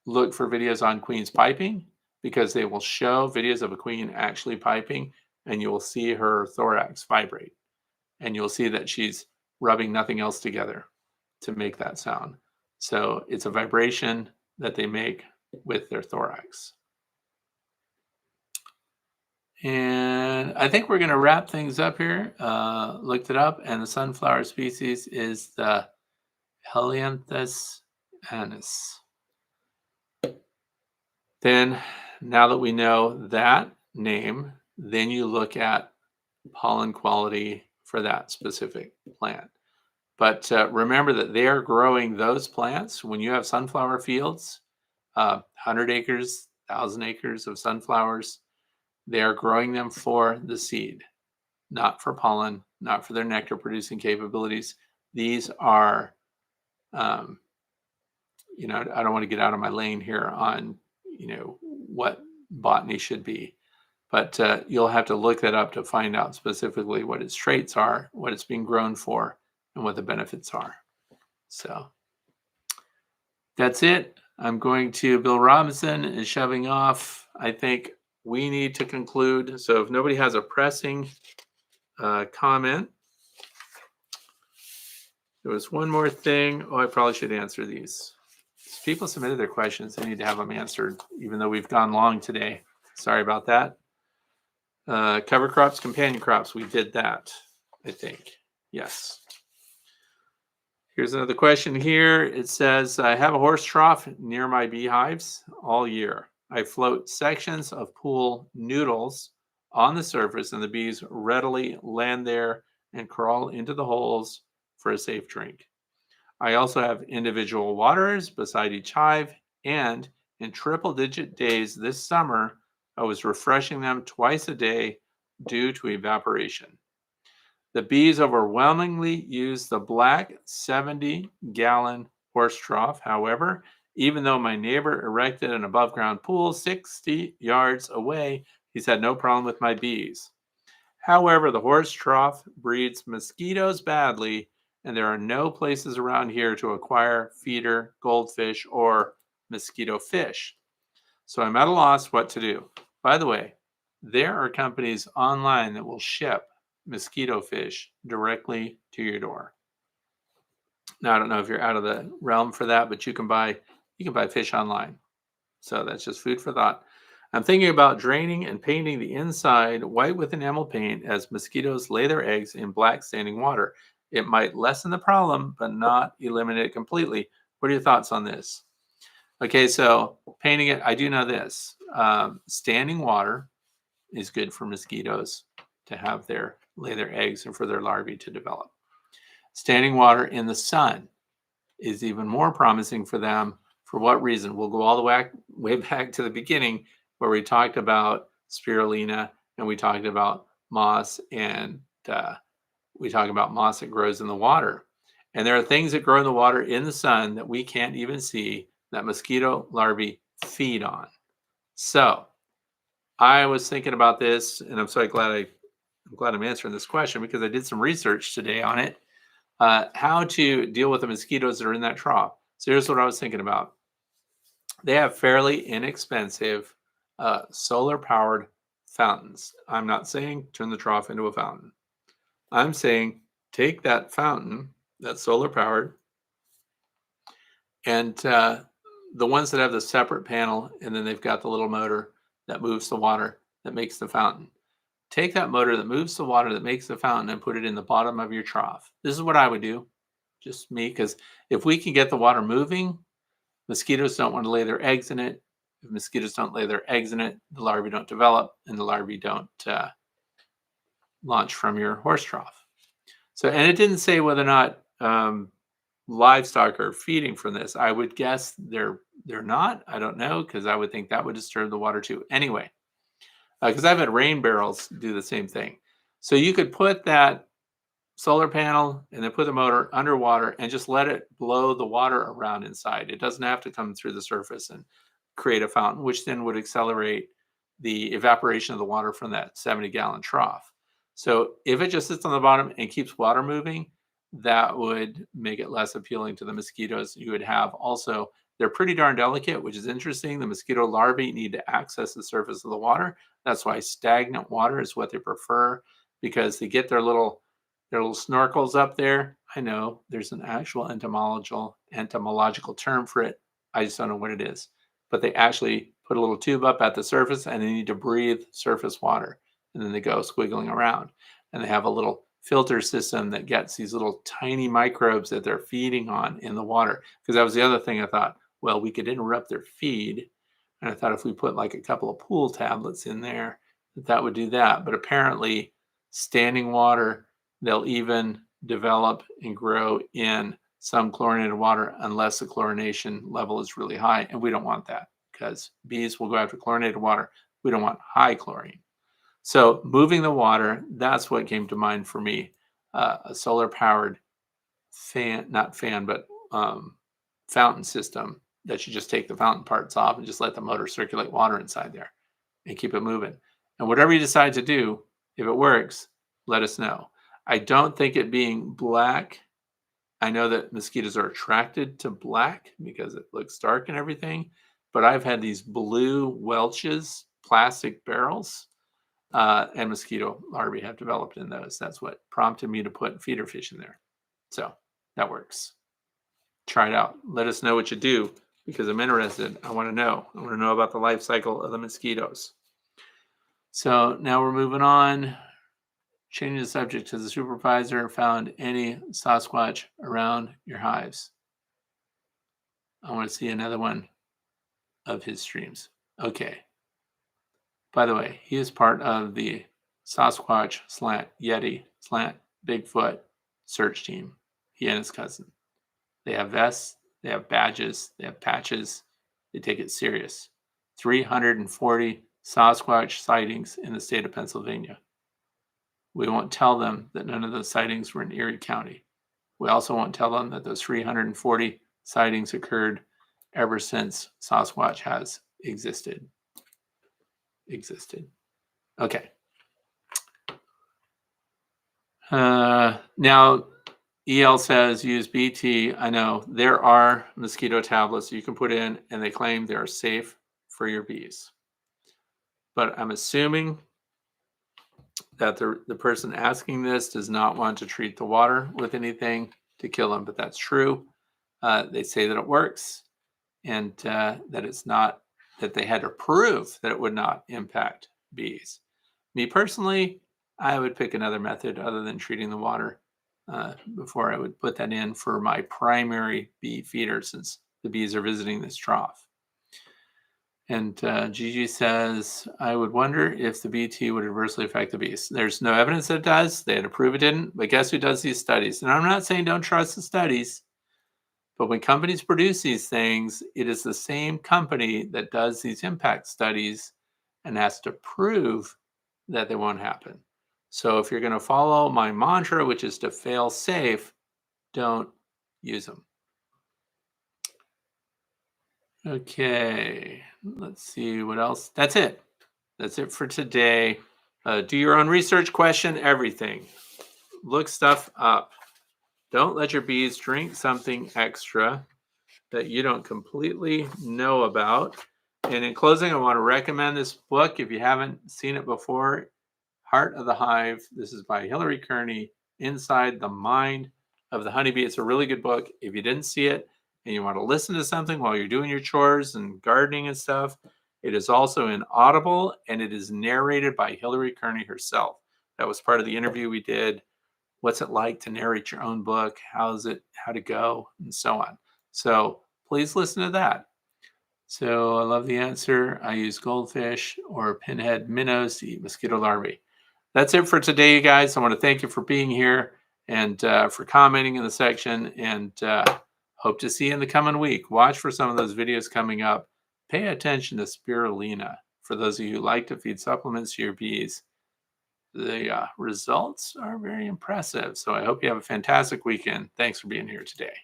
look for videos on queen's piping because they will show videos of a queen actually piping and you will see her thorax vibrate. And you'll see that she's rubbing nothing else together to make that sound. So it's a vibration that they make with their thorax. And I think we're going to wrap things up here. Looked it up, and the sunflower species is the Helianthus annuus. Then, now that we know that name, then you look at pollen quality for that specific plant. But remember that they are growing those plants. When you have sunflower fields, 100 acres, 1,000 acres of sunflowers, they are growing them for the seed, not for pollen, not for their nectar producing capabilities. These are, I don't want to get out of my lane here on, what botany should be. But you'll have to look that up to find out specifically what its traits are, what it's being grown for, and what the benefits are. So that's it. I'm going to, Bill Robinson is shoving off. I think we need to conclude. So if nobody has a pressing comment, there was one more thing. Oh, I probably should answer these. If people submitted their questions, they need to have them answered, even though we've gone long today. Sorry about that. Cover crops, companion crops. We did that, I think. Yes. Here's another question here. It says, I have a horse trough near my beehives all year. I float sections of pool noodles on the surface, and the bees readily land there and crawl into the holes for a safe drink. I also have individual waterers beside each hive, and in triple-digit days this summer, I was refreshing them twice a day due to evaporation. The bees overwhelmingly use the black 70-gallon horse trough. However, even though my neighbor erected an above-ground pool 60 yards away, he's had no problem with my bees. However, the horse trough breeds mosquitoes badly, and there are no places around here to acquire feeder, goldfish, or mosquito fish. So I'm at a loss what to do. By the way, there are companies online that will ship mosquito fish directly to your door. Now, I don't know if you're out of the realm for that, but you can buy fish online. So that's just food for thought. I'm thinking about draining and painting the inside white with enamel paint as mosquitoes lay their eggs in black standing water. It might lessen the problem, but not eliminate it completely. What are your thoughts on this? Okay, so painting it, I do know this. Standing water is good for mosquitoes to have lay their eggs and for their larvae to develop. Standing water in the sun is even more promising for them. For what reason? We'll go all the way back to the beginning where we talked about spirulina and we talked about moss, and we talk about moss that grows in the water. And there are things that grow in the water in the sun that we can't even see that mosquito larvae feed on. So I was thinking about this, and I'm so glad I I'm glad I'm answering this question because I did some research today on it. How to deal with the mosquitoes that are in that trough. So here's what I was thinking about. They have fairly inexpensive solar powered fountains. I'm not saying turn the trough into a fountain. I'm saying take that fountain that's solar powered and the ones that have the separate panel and then they've got the little motor that moves the water that makes the fountain. Take that motor that moves the water that makes the fountain and put it in the bottom of your trough. This is what I would do, just me, because if we can get the water moving, mosquitoes don't want to lay their eggs in it. If mosquitoes don't lay their eggs in it, the larvae don't develop and the larvae don't launch from your horse trough. So, and it didn't say whether or not livestock are feeding from this. I would guess they're not. I don't know because I would think that would disturb the water too. Anyway, because I've had rain barrels do the same thing. So you could put that solar panel and then put the motor underwater and just let it blow the water around inside. It doesn't have to come through the surface and create a fountain, which then would accelerate the evaporation of the water from that 70-gallon trough. So if it just sits on the bottom and keeps water moving, that would make it less appealing to the mosquitoes. You would have also, they're pretty darn delicate, which is interesting. The mosquito larvae need to access the surface of the water. That's why stagnant water is what they prefer because they get their little snorkels up there. I know there's an actual entomological term for it. I just don't know what it is. But they actually put a little tube up at the surface and they need to breathe surface water. And then they go squiggling around. And they have a little filter system that gets these little tiny microbes that they're feeding on in the water. Because that was the other thing I thought, well, we could interrupt their feed. And I thought if we put like a couple of pool tablets in there, that would do that. But apparently, standing water, they'll even develop and grow in some chlorinated water unless the chlorination level is really high. And we don't want that because bees will go after chlorinated water. We don't want high chlorine. So moving the water, that's what came to mind for me. A solar powered fan, not fan, but fountain system that you just take the fountain parts off and just let the motor circulate water inside there and keep it moving. And whatever you decide to do, if it works, let us know. I don't think it being black. I know that mosquitoes are attracted to black because it looks dark and everything, but I've had these blue Welch's plastic barrels, and mosquito larvae have developed in those. That's what prompted me to put feeder fish in there. So that works. Try it out. Let us know what you do because I'm interested. I want to know. I want to know about the life cycle of the mosquitoes. So now we're moving on. Changing the subject to the supervisor found any Sasquatch around your hives. I want to see another one of his streams. Okay. By the way, he is part of the Sasquatch slant Yeti slant Bigfoot search team. He and his cousin. They have vests, they have badges, they have patches. They take it serious. 340 Sasquatch sightings in the state of Pennsylvania. We won't tell them that none of those sightings were in Erie County. We also won't tell them that those 340 sightings occurred ever since Sasquatch has existed. Okay. Now, EL says use BT. I know there are mosquito tablets you can put in, and they claim they are safe for your bees. But I'm assuming that the person asking this does not want to treat the water with anything to kill them, but that's true. They say that it works and that it's not, that they had to prove that it would not impact bees. Me personally, I would pick another method other than treating the water before I would put that in for my primary bee feeder since the bees are visiting this trough. And Gigi says, I would wonder if the BT would adversely affect the bees. There's no evidence that it does. They had to prove it didn't. But guess who does these studies? And I'm not saying don't trust the studies. But when companies produce these things, it is the same company that does these impact studies and has to prove that they won't happen. So if you're going to follow my mantra, which is to fail safe, don't use them. Okay, let's see what else. That's it. That's it for today. Do your own research, question everything. Look stuff up. Don't let your bees drink something extra that you don't completely know about. And in closing, I want to recommend this book if you haven't seen it before, Heart of the Hive. This is by Hillary Kearney, Inside the Mind of the Honeybee. It's a really good book. If you didn't see it and you want to listen to something while you're doing your chores and gardening and stuff, it is also in Audible, and it is narrated by Hillary Kearney herself. That was part of the interview we did. What's it like to narrate your own book? How to go, and so on. So please listen to that. So I love the answer. I use goldfish or pinhead minnows to eat mosquito larvae. That's it for today, you guys. I want to thank you for being here and for commenting in the section, and hope to see you in the coming week. Watch for some of those videos coming up. Pay attention to spirulina. For those of you who like to feed supplements to your bees, the results are very impressive. So I hope you have a fantastic weekend. Thanks for being here today.